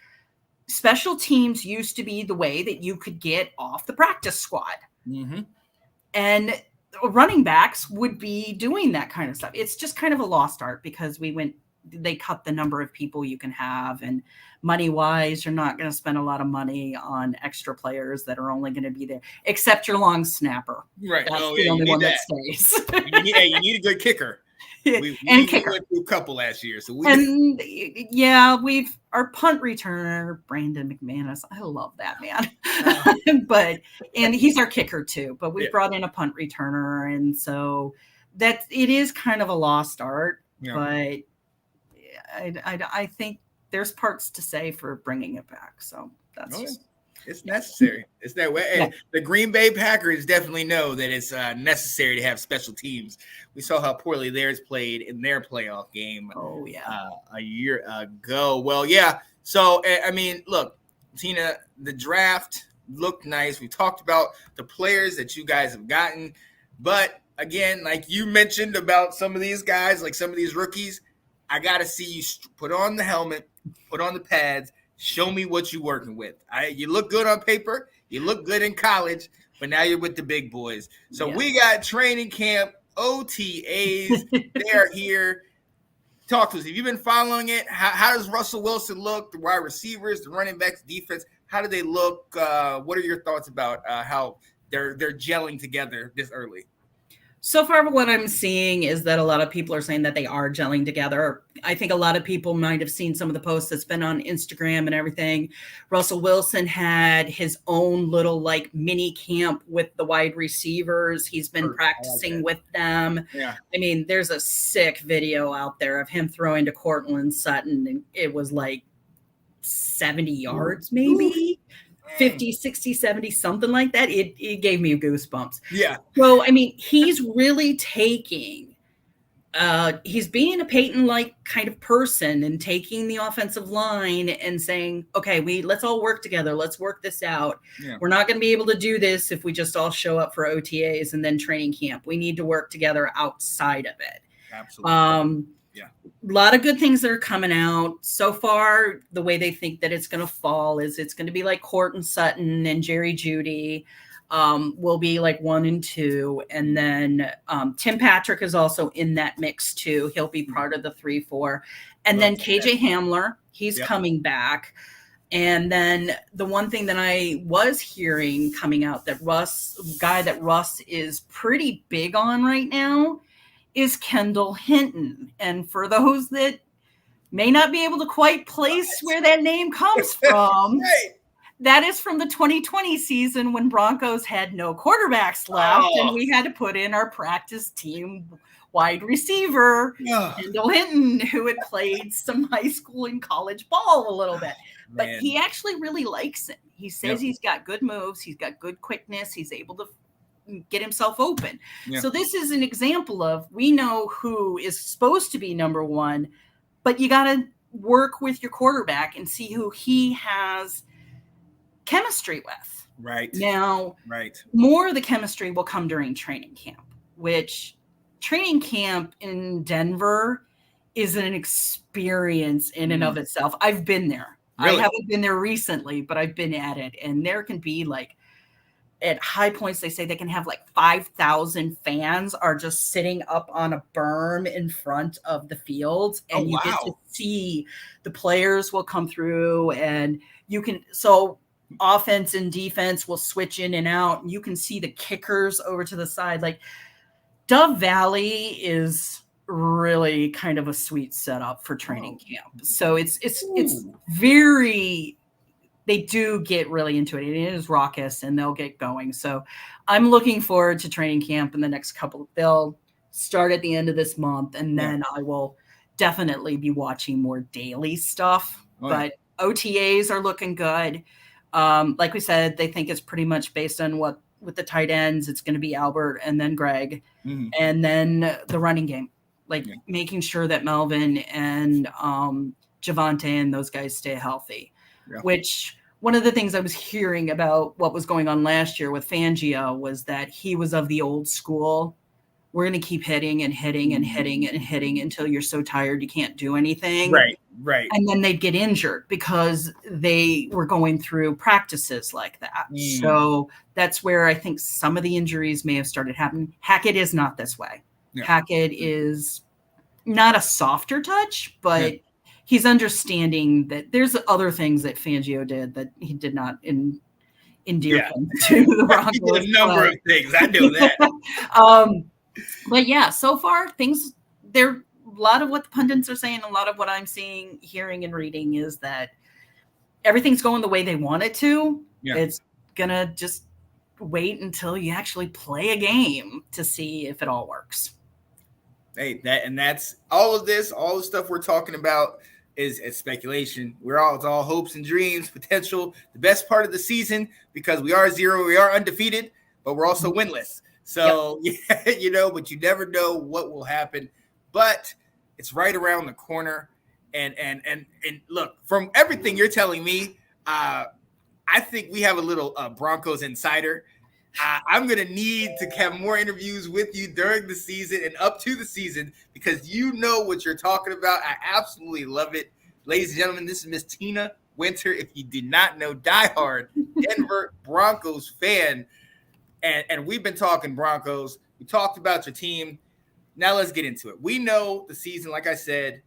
Special teams used to be the way that you could get off the practice squad. And running backs would be doing that kind of stuff. It's just kind of a lost art because they cut the number of people you can have, and money wise, you're not going to spend a lot of money on extra players that are only going to be there, except your long snapper. Right. That's the only one that stays. You need a good kicker. We kicker. went through a couple last year. So our punt returner, Brandon McManus. I love that man. And he's our kicker too, but we brought in a punt returner. And so it is kind of a lost art, but I think there's parts to say for bringing it back. So that's It's necessary. It's that way. Yeah. And the Green Bay Packers definitely know that it's necessary to have special teams. We saw how poorly theirs played in their playoff game a year ago. Well, yeah. So, I mean, look, Tina, the draft looked nice. We talked about the players that you guys have gotten. But, again, like you mentioned about some of these guys, like some of these rookies, I got to see you put on the helmet, put on the pads, show me what you're working with. You look good on paper. You look good in college, but now you're with the big boys. So we got training camp, OTAs. They're here. Talk to us. Have you been following it? How does Russell Wilson look? The wide receivers, the running backs, defense, how do they look? What are your thoughts about how they're gelling together this early? So far, what I'm seeing is that a lot of people are saying that they are gelling together. I think a lot of people might have seen some of the posts that's been on Instagram and everything. Russell Wilson had his own little like mini camp with the wide receivers. He's been practicing with them. Yeah. I mean, there's a sick video out there of him throwing to Cortland Sutton, and it was like 70 yards, maybe. 50, 60, 70, something like that. It gave me goosebumps. Yeah. So, I mean, he's really taking, he's being a Peyton-like kind of person and taking the offensive line and saying, okay, let's all work together. Let's work this out. Yeah. We're not going to be able to do this if we just all show up for OTAs and then training camp. We need to work together outside of it. Absolutely. A lot of good things that are coming out so far. The way they think that it's going to fall is it's going to be like Cortland Sutton and Jerry Jeudy will be like 1 and 2. And then Tim Patrick is also in that mix too. He'll be part of the 3-4. And then KJ Hamler, he's coming back. And then the one thing that I was hearing coming out that Russ is pretty big on right now is Kendall Hinton. And for those that may not be able to quite place where that name comes from, that is from the 2020 season when Broncos had no quarterbacks left, and we had to put in our practice team wide receiver, Kendall Hinton, who had played some high school and college ball a little bit. But he actually really likes him. He says he's got good moves. He's got good quickness. He's able to get himself open. So this is an example of, we know who is supposed to be number one, but you got to work with your quarterback and see who he has chemistry with. Right. Now, more of the chemistry will come during training camp, which training camp in Denver is an experience in and of itself. I've been there. Really? I haven't been there recently, but I've been at it. And there can be like, at high points, they say they can have like 5,000 fans are just sitting up on a berm in front of the field. And you get to see the players will come through, and you can, so offense and defense will switch in and out, and you can see the kickers over to the side. Like Dove Valley is really kind of a sweet setup for training camp. So it's very, they do get really into it. It is raucous and they'll get going. So I'm looking forward to training camp in the next couple. They'll start at the end of this month, and then I will definitely be watching more daily stuff. But OTAs are looking good. Like we said, they think it's pretty much based on what with the tight ends, it's going to be Albert and then Greg, and then the running game, like making sure that Melvin and Javonte and those guys stay healthy. Which one of the things I was hearing about what was going on last year with Fangio was that he was of the old school. We're going to keep hitting and hitting and hitting and hitting until you're so tired you can't do anything. Right. And then they'd get injured because they were going through practices like that. So that's where I think some of the injuries may have started happening. Hackett is not this way. Hackett is not a softer touch, but he's understanding that there's other things that Fangio did that he did not endear him to the Broncos. He did a number of things. I know that. But yeah, so far things, there, a lot of what the pundits are saying, a lot of what I'm seeing, hearing, and reading is that everything's going the way they want it to. It's gonna just wait until you actually play a game to see if it all works. Hey, that's all of this, all the stuff we're talking about. is speculation. It's all hopes and dreams, potential, the best part of the season, because we are undefeated, but we're also winless. So, but you never know what will happen. But it's right around the corner. And look, from everything you're telling me, I think we have a little Broncos insider. I'm going to need to have more interviews with you during the season and up to the season, because you know what you're talking about. I absolutely love it. Ladies and gentlemen, this is Miss Tina Winter. If you did not know, diehard Denver Broncos fan. And we've been talking Broncos. We talked about your team. Now let's get into it. We know the season, like I said,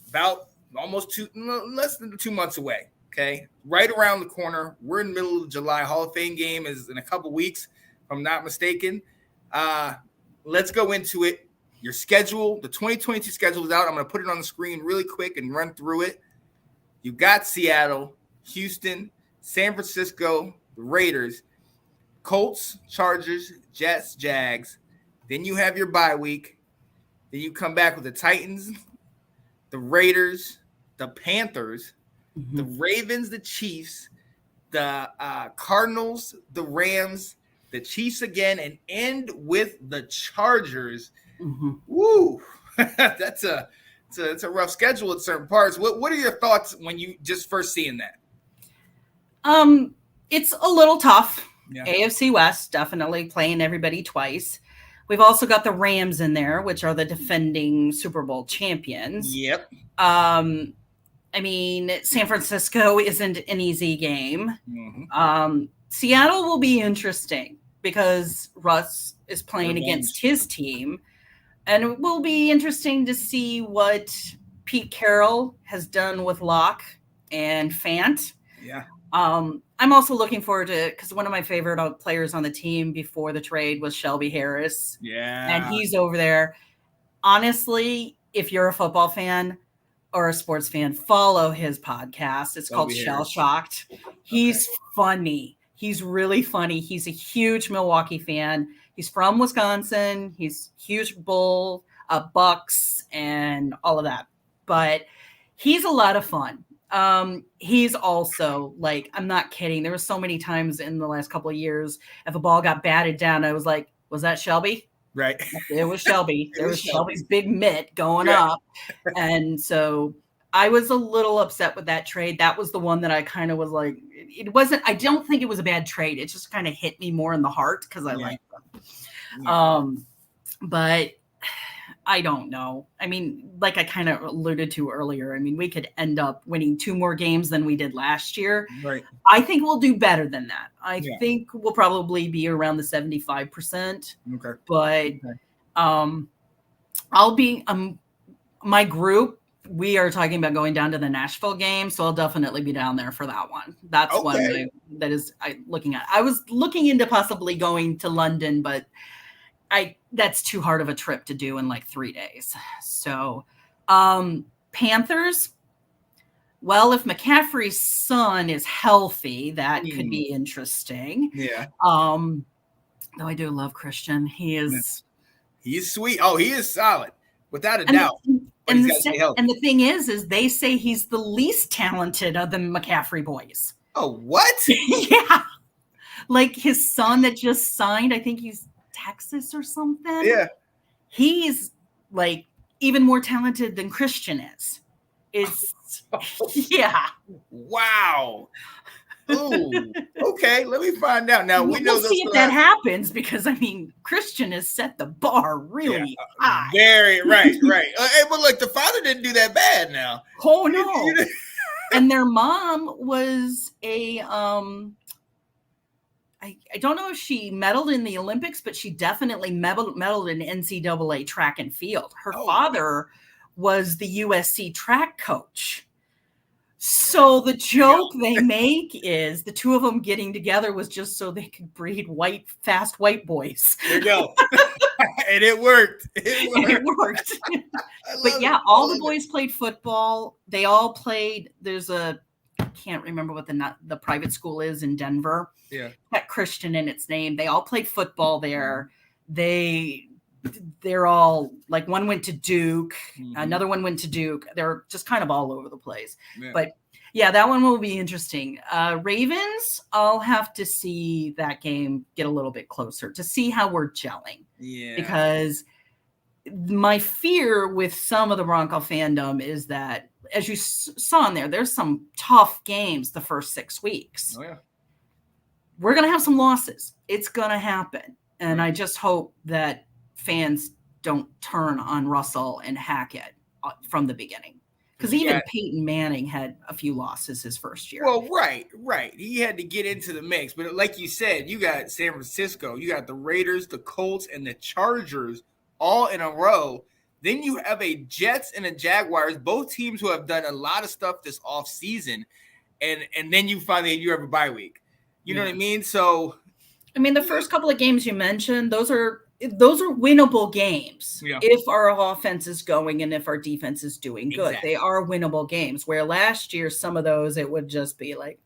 about less than 2 months away. Okay, right around the corner. We're in the middle of July. Hall of Fame game is in a couple weeks, if I'm not mistaken. Let's go into it. Your schedule, the 2022 schedule is out. I'm going to put it on the screen really quick and run through it. You got Seattle, Houston, San Francisco, the Raiders, Colts, Chargers, Jets, Jags. Then you have your bye week. Then you come back with the Titans, the Raiders, the Panthers, the Ravens, the Chiefs, the Cardinals, the Rams, the Chiefs again, and end with the Chargers. Woo! That's a rough schedule at certain parts. What are your thoughts when you just first seeing that? It's a little tough. Yeah. AFC West definitely playing everybody twice. We've also got the Rams in there, which are the defending Super Bowl champions. Yep. I mean, San Francisco isn't an easy game. Seattle will be interesting because Russ is playing against his team. And it will be interesting to see what Pete Carroll has done with Locke and Fant. Yeah. I'm also looking forward to, because one of my favorite players on the team before the trade was Shelby Harris. Yeah. And he's over there. Honestly, if you're a football fan or a sports fan, follow his podcast. It's called Shell Shocked. He's funny. He's really funny. He's a huge Milwaukee fan. He's from Wisconsin. He's huge Bull, Bucks, and all of that. But he's a lot of fun. He's also like, I'm not kidding. There were so many times in the last couple of years, if a ball got batted down, I was like, was that Shelby? Right. It was Shelby. There was Shelby's big mitt going up. And so I was a little upset with that trade. That was the one that I kind of was like, I don't think it was a bad trade. It just kind of hit me more in the heart because I like them. But I don't know. I mean, like I kind of alluded to earlier, I mean, we could end up winning 2 more games than we did last year. Right. I think we'll do better than that. I think we'll probably be around the 75%. Okay. But I'll be my group. We are talking about going down to the Nashville game, so I'll definitely be down there for that one. That's one that is looking at. I was looking into possibly going to London, but that's too hard of a trip to do in like 3 days. So Panthers, well, if McCaffrey's son is healthy, that could be interesting. Yeah. Though I do love Christian. He's sweet. Oh, he is solid. Without a doubt. And the thing is they say he's the least talented of the McCaffrey boys. Oh, what? Yeah. Like his son that just signed, I think he's Texas or something. Yeah. He's like even more talented than Christian is. Yeah. Wow. Oh, okay. Let me find out. Now we know we'll see if that happens, because I mean, Christian has set the bar really high. Very right. Hey, but look, the father didn't do that bad now. Oh no. And their mom was a I don't know if she medaled in the Olympics, but she definitely medaled in NCAA track and field. Her father was the USC track coach. So the joke they make is the two of them getting together was just so they could breed fast white boys. There you go. And it worked. It worked. But yeah, all the boys played football. They all played. I can't remember what the private school is in Denver. Yeah. Got Christian in its name. They all played football there. They they're all like one went to Duke, another one went to Duke. They're just kind of all over the place. Yeah. But yeah, that one will be interesting. Ravens, I'll have to see that game get a little bit closer to see how we're gelling. Yeah. Because my fear with some of the Bronco fandom is that, as you saw in there, there's some tough games the first 6 weeks. Oh, yeah. We're going to have some losses. It's going to happen. And I just hope that fans don't turn on Russell and Hackett from the beginning. Because even Peyton Manning had a few losses his first year. Well, right. He had to get into the mix. But like you said, you got San Francisco, you got the Raiders, the Colts, and the Chargers all in a row. Then you have a Jets and a Jaguars, both teams who have done a lot of stuff this offseason. And then you finally have a bye week. You know what I mean? So, I mean, the first couple of games you mentioned, those are winnable games if our offense is going and if our defense is doing good. Exactly. They are winnable games, where last year some of those it would just be like,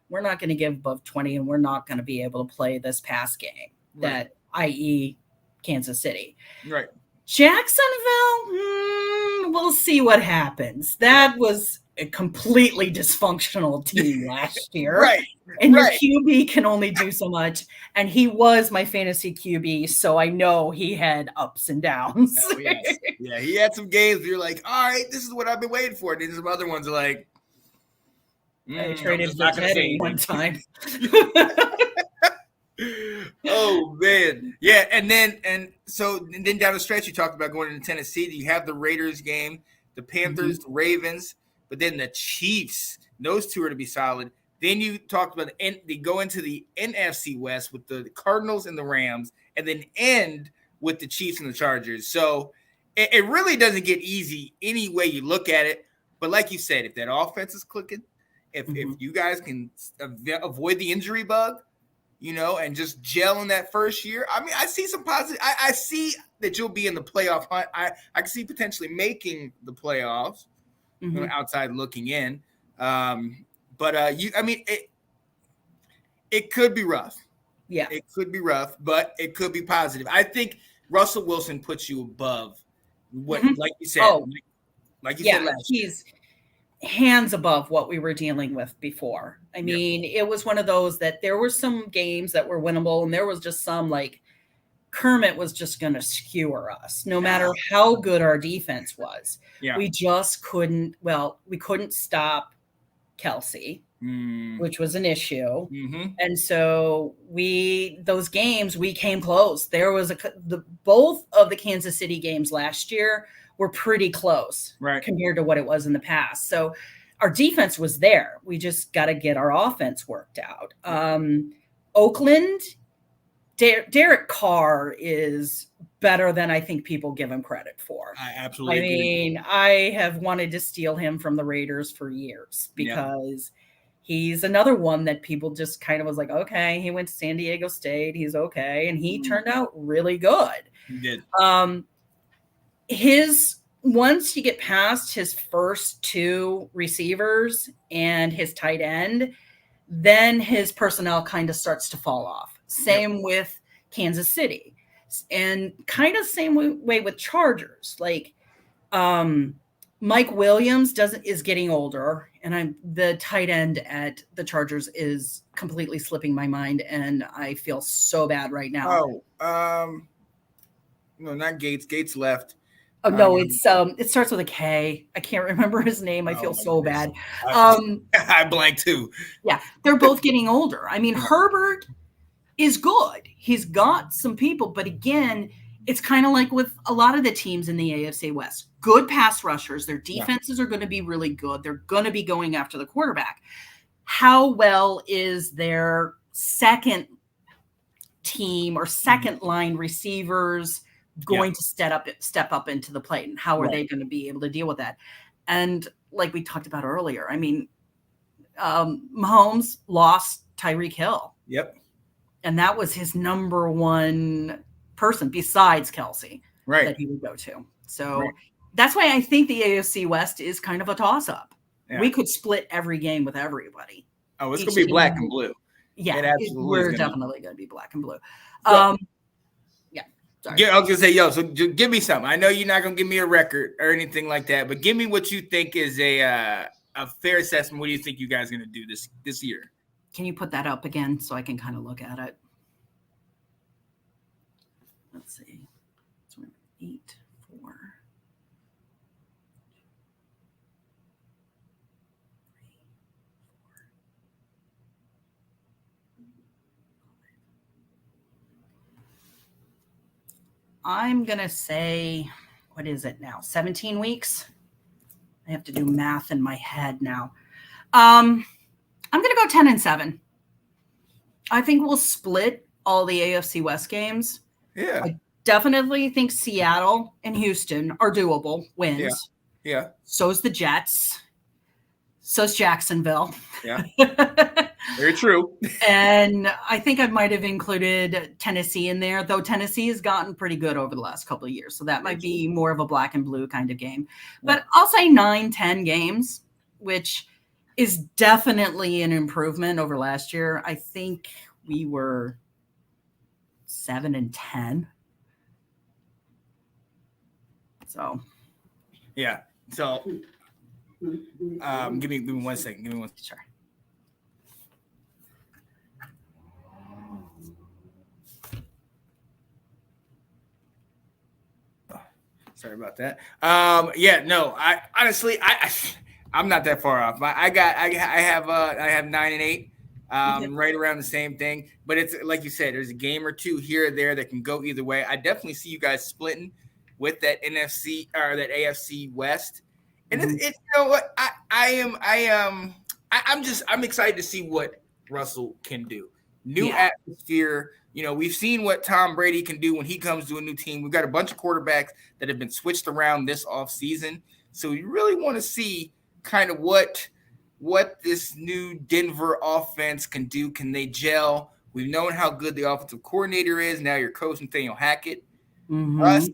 we're not going to give above 20 and we're not going to be able to play this pass game, that i.e. Kansas City. Right. Jacksonville, we'll see what happens. That was a completely dysfunctional team last year. Right. And your QB can only do so much. And he was my fantasy QB, so I know he had ups and downs. Oh, yes. Yeah, he had some games where you're like, all right, this is what I've been waiting for. And then some other ones are like, I traded for Teddy one time. Oh, man. Yeah, and then down the stretch, you talked about going into Tennessee. You have the Raiders game, the Panthers, the Ravens, but then the Chiefs. Those two are to be solid. Then you talked about they go into the NFC West with the Cardinals and the Rams, and then end with the Chiefs and the Chargers. So it really doesn't get easy any way you look at it. But like you said, if that offense is clicking, if you guys can avoid the injury bug, and just gel in that first year, I mean, I see some positive. I see that you'll be in the playoff hunt. I can see potentially making the playoffs, outside looking in. But it could be rough. Yeah, it could be rough, but it could be positive. I think Russell Wilson puts you above what, like you said, like you said last year. He's hands above what we were dealing with before. I mean, it was one of those that there were some games that were winnable, and there was just some like Kermit was just going to skewer us, no matter how good our defense was. Yeah. We just couldn't. Well, we couldn't stop Kelsey, which was an issue. And so those games, we came close. There was both of the Kansas City games last year were pretty close compared to what it was in the past. So our defense was there. We just got to get our offense worked out. Oakland, Derek Carr is better than I think people give him credit for. I absolutely agree. Mean, I have wanted to steal him from the Raiders for years because he's another one that people just kind of was like, okay, he went to San Diego State. He's okay. And he turned out really good. He did. Once you get past his first two receivers and his tight end, then his personnel kind of starts to fall off. Same with Kansas City, and kind of same way with Chargers. Like Mike Williams is getting older, and the tight end at the Chargers is completely slipping my mind, and I feel so bad right now. No, not Gates. Gates left. Oh no, it starts with a K. I can't remember his name. I feel so bad. I blank too. Yeah, they're both getting older. I mean, Herbert is good. He's got some people, but again, it's kind of like with a lot of the teams in the AFC West. Good pass rushers. Their defenses are going to be really good. They're going to be going after the quarterback. How well is their second team or second line receivers going to step up into the plate, and how are they going to be able to deal with that? And like we talked about earlier, I mean, Mahomes lost Tyreek Hill. Yep. And that was his number one person besides Kelsey that he would go to. So that's why I think the AFC West is kind of a toss-up. Yeah. We could split every game with everybody. Oh, it's going to be black and blue. Yeah, we're definitely going to be black and blue. Sorry. I was gonna say, so give me something. I know you're not gonna give me a record or anything like that, but give me what you think is a fair assessment. What do you think you guys are gonna do this year? Can you put that up again so I can kind of look at it? Let's see. So 8, 4. I'm going to say, what is it now? 17 weeks? I have to do math in my head now. I'm going to go 10-7. I think we'll split all the AFC West games. Yeah. I definitely think Seattle and Houston are doable wins. Yeah. So's the Jets. So's Jacksonville. Yeah. Very true. And I think I might have included Tennessee in there, though Tennessee has gotten pretty good over the last couple of years. So that might be more of a black and blue kind of game. But I'll say 9-10 games, which is definitely an improvement over last year. I think we were 7-10. So. Yeah. So give me 1 second. Give me one. Sure. Sorry about that. I honestly, I'm not that far off. I have 9-8, right around the same thing. But it's like you said, there's a game or two here or there that can go either way. I definitely see you guys splitting with that NFC or that AFC West, and it's you know what I'm excited to see what Russell can do. New atmosphere. You know, we've seen what Tom Brady can do when he comes to a new team. We've got a bunch of quarterbacks that have been switched around this offseason. So you really want to see kind of what this new Denver offense can do. Can they gel? We've known how good the offensive coordinator is. Now your coach, Nathaniel Hackett. Russ,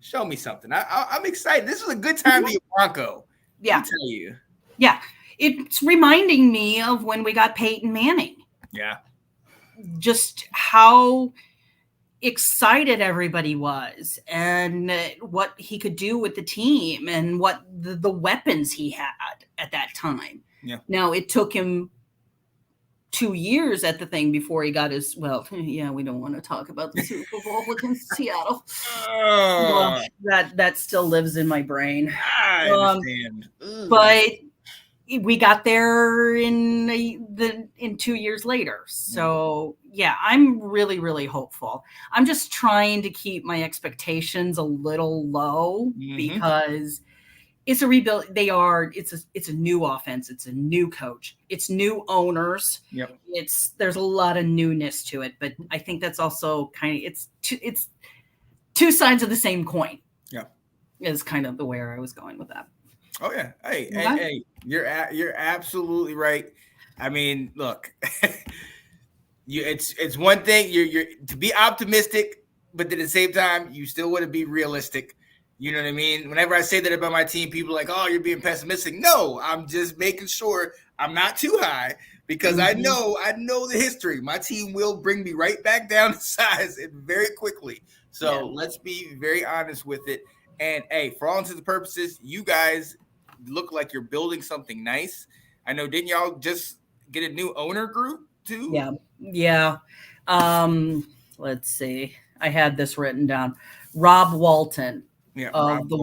show me something. I'm excited. This is a good time to be a Bronco. Yeah. I'll tell you. Yeah. It's reminding me of when we got Peyton Manning. Yeah. Just how excited everybody was and what he could do with the team and what the weapons he had at that time. Yeah. Now it took him 2 years at the thing before he got his, we don't want to talk about the Super Bowl against Seattle. Well, that still lives in my brain. I understand. But we got there in 2 years later. So yeah, I'm really, really hopeful. I'm just trying to keep my expectations a little low because it's a rebuild. It's a new offense. It's a new coach. It's new owners. Yep. There's a lot of newness to it, but I think that's also kind of, it's two sides of the same coin. Yeah. Is kind of the way I was going with that. Oh yeah. Hey, you're absolutely right. I mean, look, it's one thing you're to be optimistic, but at the same time, you still want to be realistic. You know what I mean? Whenever I say that about my team, people are like, "Oh, you're being pessimistic." No, I'm just making sure I'm not too high because I know the history. My team will bring me right back down to size and very quickly. So let's be very honest with it. And hey, for all intents and purposes, you guys look like you're building something nice. I know, didn't y'all just get a new owner group too? Yeah. Let's see. I had this written down. Rob Walton of the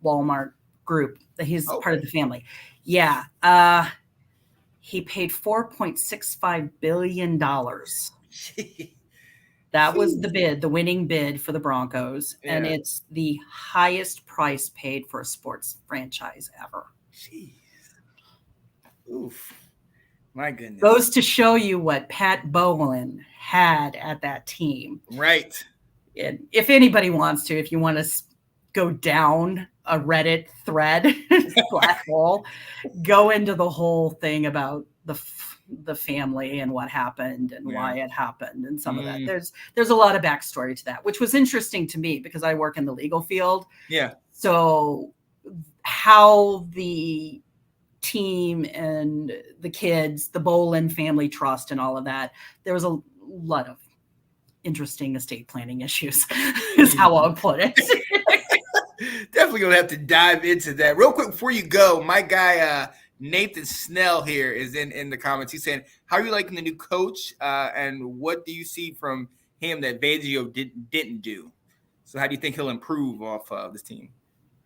Walmart group. He's part of the family. Yeah. He paid $4.65 billion. That was the winning bid for the Broncos, and it's the highest price paid for a sports franchise ever. Jeez. Oof. My goodness. Goes to show you what Pat Bowlen had at that team. Right. And if anybody wants to, if you want to go down a Reddit thread, black hole, go into the whole thing about the family and what happened and why it happened and some of that. There's a lot of backstory to that, which was interesting to me because I work in the legal field. Yeah. So how the team and the kids, the Bolin Family Trust and all of that, there was a lot of interesting estate planning issues is how I'll put it. Definitely gonna have to dive into that real quick before you go. My guy Nathan Snell here is in the comments. He's saying, how are you liking the new coach, and what do you see from him that Fangio didn't do? So how do you think he'll improve off this team?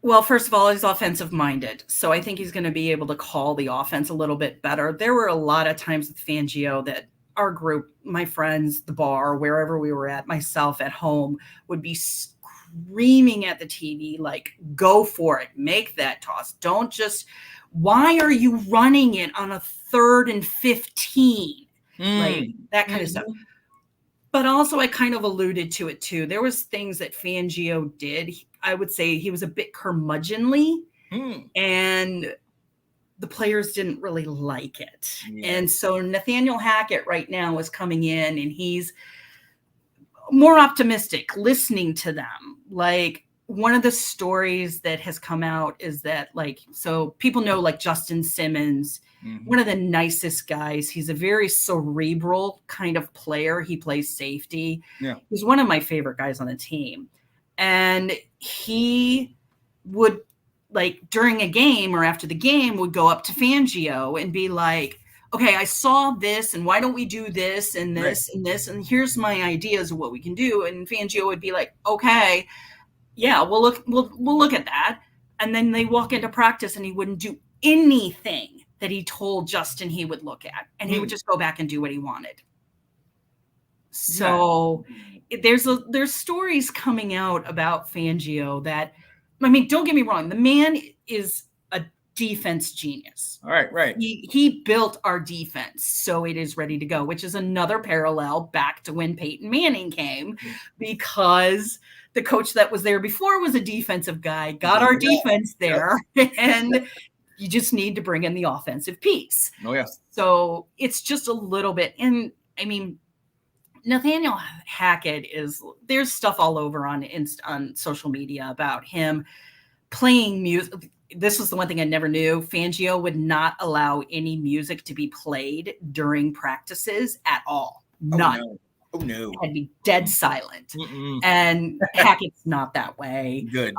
Well, first of all, he's offensive minded. So I think he's going to be able to call the offense a little bit better. There were a lot of times with Fangio that our group, my friends, the bar, wherever we were at, myself at home, would be screaming at the TV, like, go for it, make that toss. Don't just, why are you running it on a 3rd and 15? Like that kind of stuff. But also I kind of alluded to it too. There was things that Fangio did. I would say he was a bit curmudgeonly and the players didn't really like it. And so Nathaniel Hackett right now is coming in and he's more optimistic, listening to them. Like, one of the stories that has come out is that, like, so people know, like, Justin Simmons, one of the nicest guys. He's a very cerebral kind of player. He plays safety. Yeah. He's one of my favorite guys on the team. And he would, like, during a game or after the game, would go up to Fangio and be like, okay, I saw this, and why don't we do this and this and this, and here's my ideas of what we can do. And Fangio would be like, okay, yeah, we'll look at that. And then they walk into practice and he wouldn't do anything that he told Justin he would look at, and he would just go back and do what he wanted. So there's stories coming out about Fangio that, I mean, don't get me wrong, the man is a defense genius. All right. He built our defense so it is ready to go, which is another parallel back to when Peyton Manning came, because the coach that was there before was a defensive guy, got our defense there, and you just need to bring in the offensive piece. Oh, yes. So it's just a little bit. And I mean, Nathaniel Hackett there's stuff all over on social media about him playing music. This was the one thing I never knew. Fangio would not allow any music to be played during practices at all. None. Oh, no. Had to be dead silent. And Hackett's not that way. Good.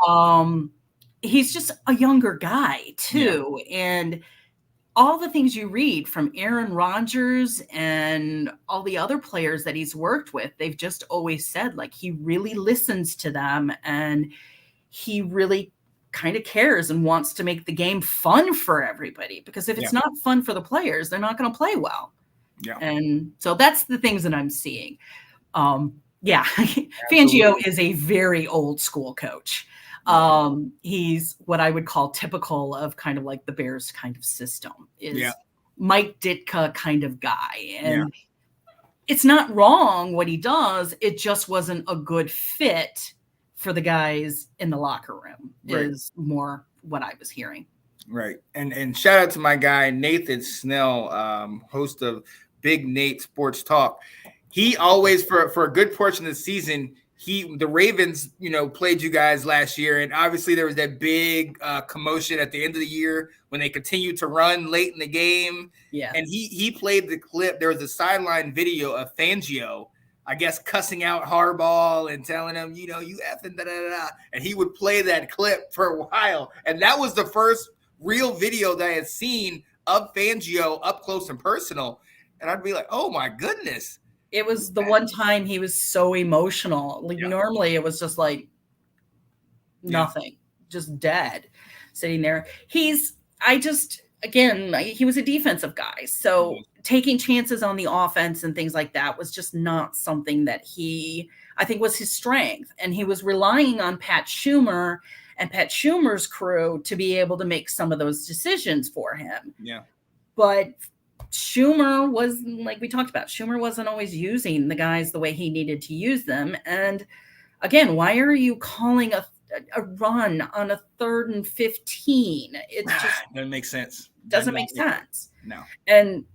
He's just a younger guy, too. Yeah. And all the things you read from Aaron Rodgers and all the other players that he's worked with, they've just always said, like, he really listens to them and he really kind of cares and wants to make the game fun for everybody. Because if it's not fun for the players, they're not going to play well. Yeah. And so that's the things that I'm seeing. Fangio is a very old school coach. He's what I would call typical of kind of like the Bears kind of system, is Mike Ditka kind of guy. And it's not wrong what he does. It just wasn't a good fit for the guys in the locker room, is more what I was hearing. Right. And shout out to my guy, Nathan Snell, host of Big Nate Sports Talk. He always, for a good portion of the season, the Ravens, played you guys last year. And obviously there was that big commotion at the end of the year when they continued to run late in the game. Yeah. And he played the clip. There was a sideline video of Fangio, I guess, cussing out Harbaugh and telling him, you effing da-da-da-da. And he would play that clip for a while. And that was the first real video that I had seen of Fangio up close and personal. And I'd be like, oh, my goodness. It was the one time he was so emotional. Like normally it was just like nothing, just dead sitting there. He was a defensive guy. So taking chances on the offense and things like that was just not something that I think was his strength. And he was relying on Pat Schumer and Pat Schumer's crew to be able to make some of those decisions for him. Yeah. But Schumer was, like we talked about, Schumer wasn't always using the guys the way he needed to use them. And again, why are you calling a run on a 3rd and 15? It just doesn't make sense. Doesn't make sense. No. And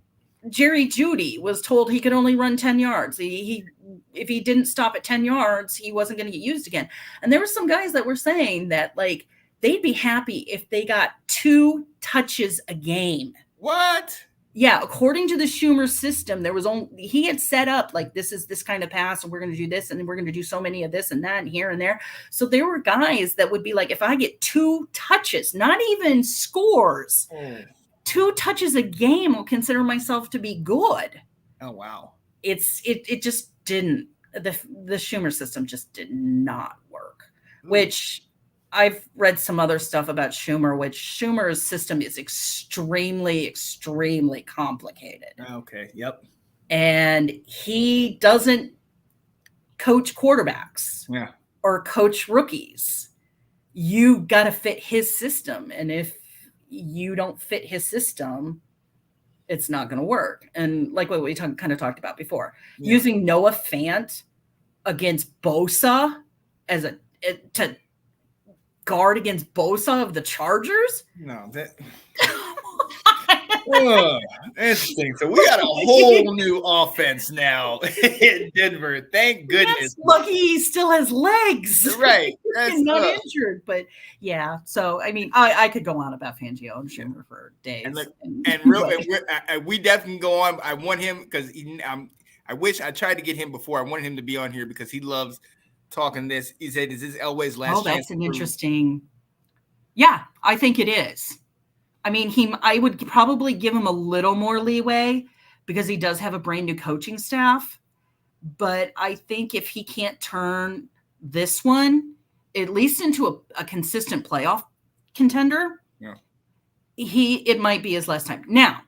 Jerry Jeudy was told he could only run 10 yards. If he didn't stop at 10 yards, he wasn't going to get used again. And there were some guys that were saying that, like, they'd be happy if they got 2 touches a game. What? Yeah, according to the Schumer system, there was only he had set up like this is this kind of pass, and we're going to do this, and then we're going to do so many of this and that, and here and there. So there were guys that would be like, if I get 2 touches, not even scores, 2 touches a game, I'll consider myself to be good. Oh wow! It just didn't. The Schumer system just did not work. Which I've read some other stuff about Schumer, which Schumer's system is extremely, extremely complicated. Okay. Yep. And he doesn't coach quarterbacks or coach rookies. You got to fit his system. And if you don't fit his system, it's not going to work. And like what we kind of talked about before, using Noah Fant against Bosa to guard against Bosa of the Chargers? No, that interesting. So we got a whole new offense now in Denver. Thank goodness. That's lucky he still has legs. Right. That's not injured. But yeah, so I mean, I could go on about Fangio and Schumer for days. And we definitely go on. I want him because I wish I tried to get him before. I wanted him to be on here because he loves talking this. He said, "Is this Elway's last chance?" Oh, that's an interesting. Yeah, I think it is. I mean, I would probably give him a little more leeway because he does have a brand new coaching staff. But I think if he can't turn this one at least into a consistent playoff contender, it might be his last time. Now,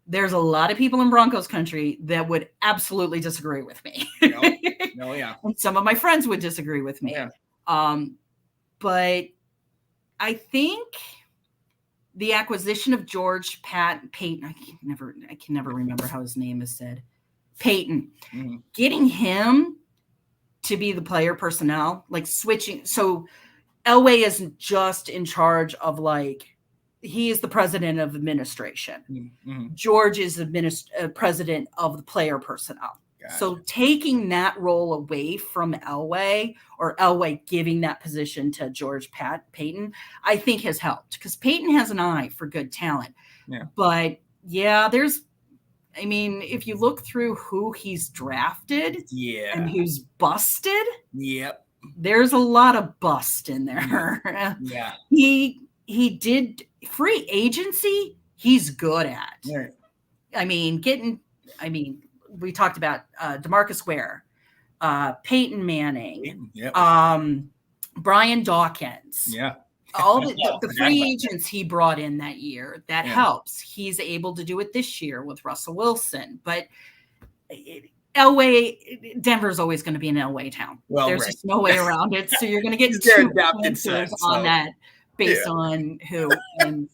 there's a lot of people in Broncos country that would absolutely disagree with me. And some of my friends would disagree with me. But I think the acquisition of George Payton, I can never remember how his name is said. Payton, getting him to be the player personnel, like switching. So Elway isn't just in charge of he is the president of administration. George is the president of the player personnel. Gotcha. So taking that role away from Elway, or Elway giving that position to George Payton, I think has helped because Payton has an eye for good talent. But if you look through who he's drafted and who's busted, there's a lot of bust in there. He did free agency. He's good at. We talked about DeMarcus Ware, Peyton Manning, Brian Dawkins. All the free agents he brought in that year, that helps. He's able to do it this year with Russell Wilson. But Elway, Denver's always going to be an Elway town. There's just no way around it. So you're going to get 2 answers on that based on who. And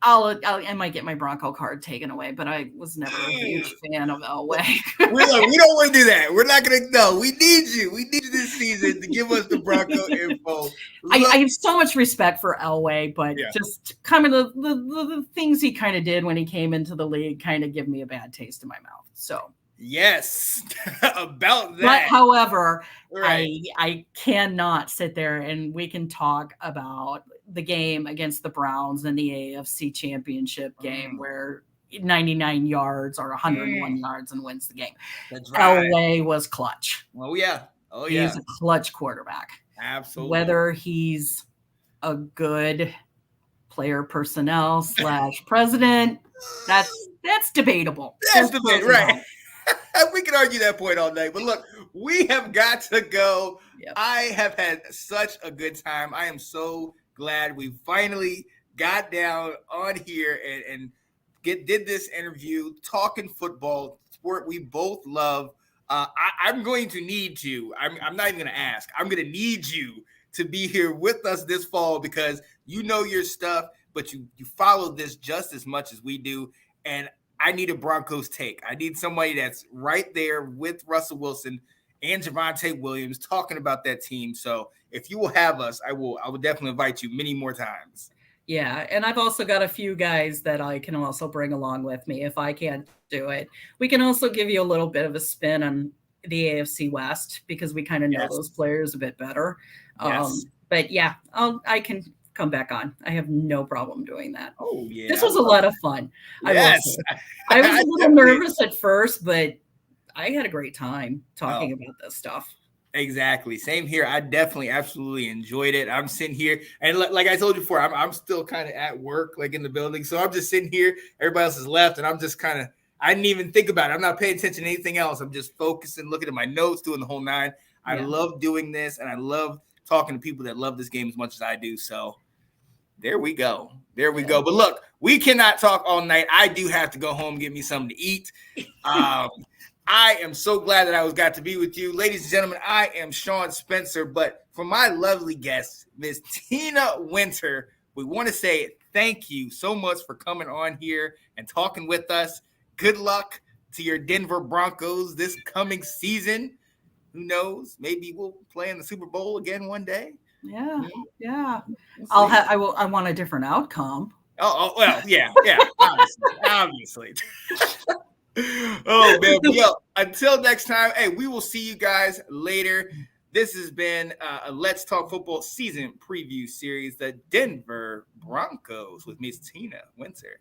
I might get my Bronco card taken away, but I was never a huge fan of Elway. we don't want to do that. We're not going to. No, we need you. We need you this season to give us the Bronco info. I have so much respect for Elway, but just kind of the things he kind of did when he came into the league kind of give me a bad taste in my mouth. So. Yes, about that. But however, I cannot sit there and we can talk about the game against the Browns in the AFC Championship game where 99 yards or 101 yards and wins the game. That's right. Elway was clutch. He's a clutch quarterback. Absolutely. Whether he's a good player personnel / president, that's debatable. That's debatable, right? We can argue that point all day, but look, we have got to go. I have had such a good time. I am so glad we finally got down on here and did this interview, talking football, sport we both love. I'm going to need you. I'm not even going to ask. I'm going to need you to be here with us this fall because you know your stuff, but you follow this just as much as we do. And I need a Broncos take. I need somebody that's right there with Russell Wilson and Javonte Williams talking about that team. So if you will have us, I will definitely invite you many more times. Yeah, and I've also got a few guys that I can also bring along with me if I can't do it. We can also give you a little bit of a spin on the AFC West because we kind of know those players a bit better. But yeah, I can come back on. I have no problem doing that. Oh yeah, This was a lot of fun. Yes. I was a little nervous at first, but I had a great time talking about this stuff. Exactly. Same here. I definitely absolutely enjoyed it. I'm sitting here and like I told you before, I'm still kind of at work, like in the building. So I'm just sitting here. Everybody else has left and I'm just kind of, I didn't even think about it. I'm not paying attention to anything else. I'm just focusing, looking at my notes, doing the whole nine. I love doing this and I love talking to people that love this game as much as I do. So there we go. There we go. But look, we cannot talk all night. I do have to go home and get me something to eat. I am so glad that I got to be with you. Ladies and gentlemen, I am Sean Spencer, but for my lovely guest, Miss Tina Winter, we want to say thank you so much for coming on here and talking with us. Good luck to your Denver Broncos this coming season. Who knows? Maybe we'll play in the Super Bowl again one day. Yeah. I want a different outcome. Well, yeah, obviously. Oh man, well, until next time, hey, we will see you guys later. This has been a Let's Talk Football season preview series, the Denver Broncos with Miss Tina Winter.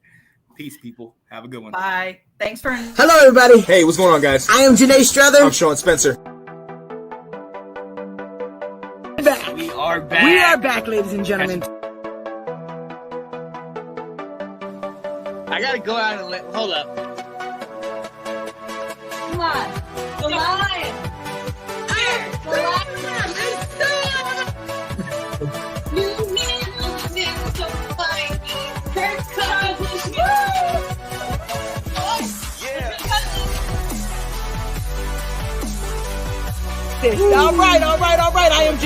Peace, people. Have a good one. Bye. Thanks for. Hello, everybody. Hey, what's going on, guys? I am Janae Strother. I'm Sean Spencer. Back. We are back. We are back, ladies and gentlemen. I gotta go out and hold up. Come on. The lion. The lion. New man looking so fine. Kirk Cousins. All right. I am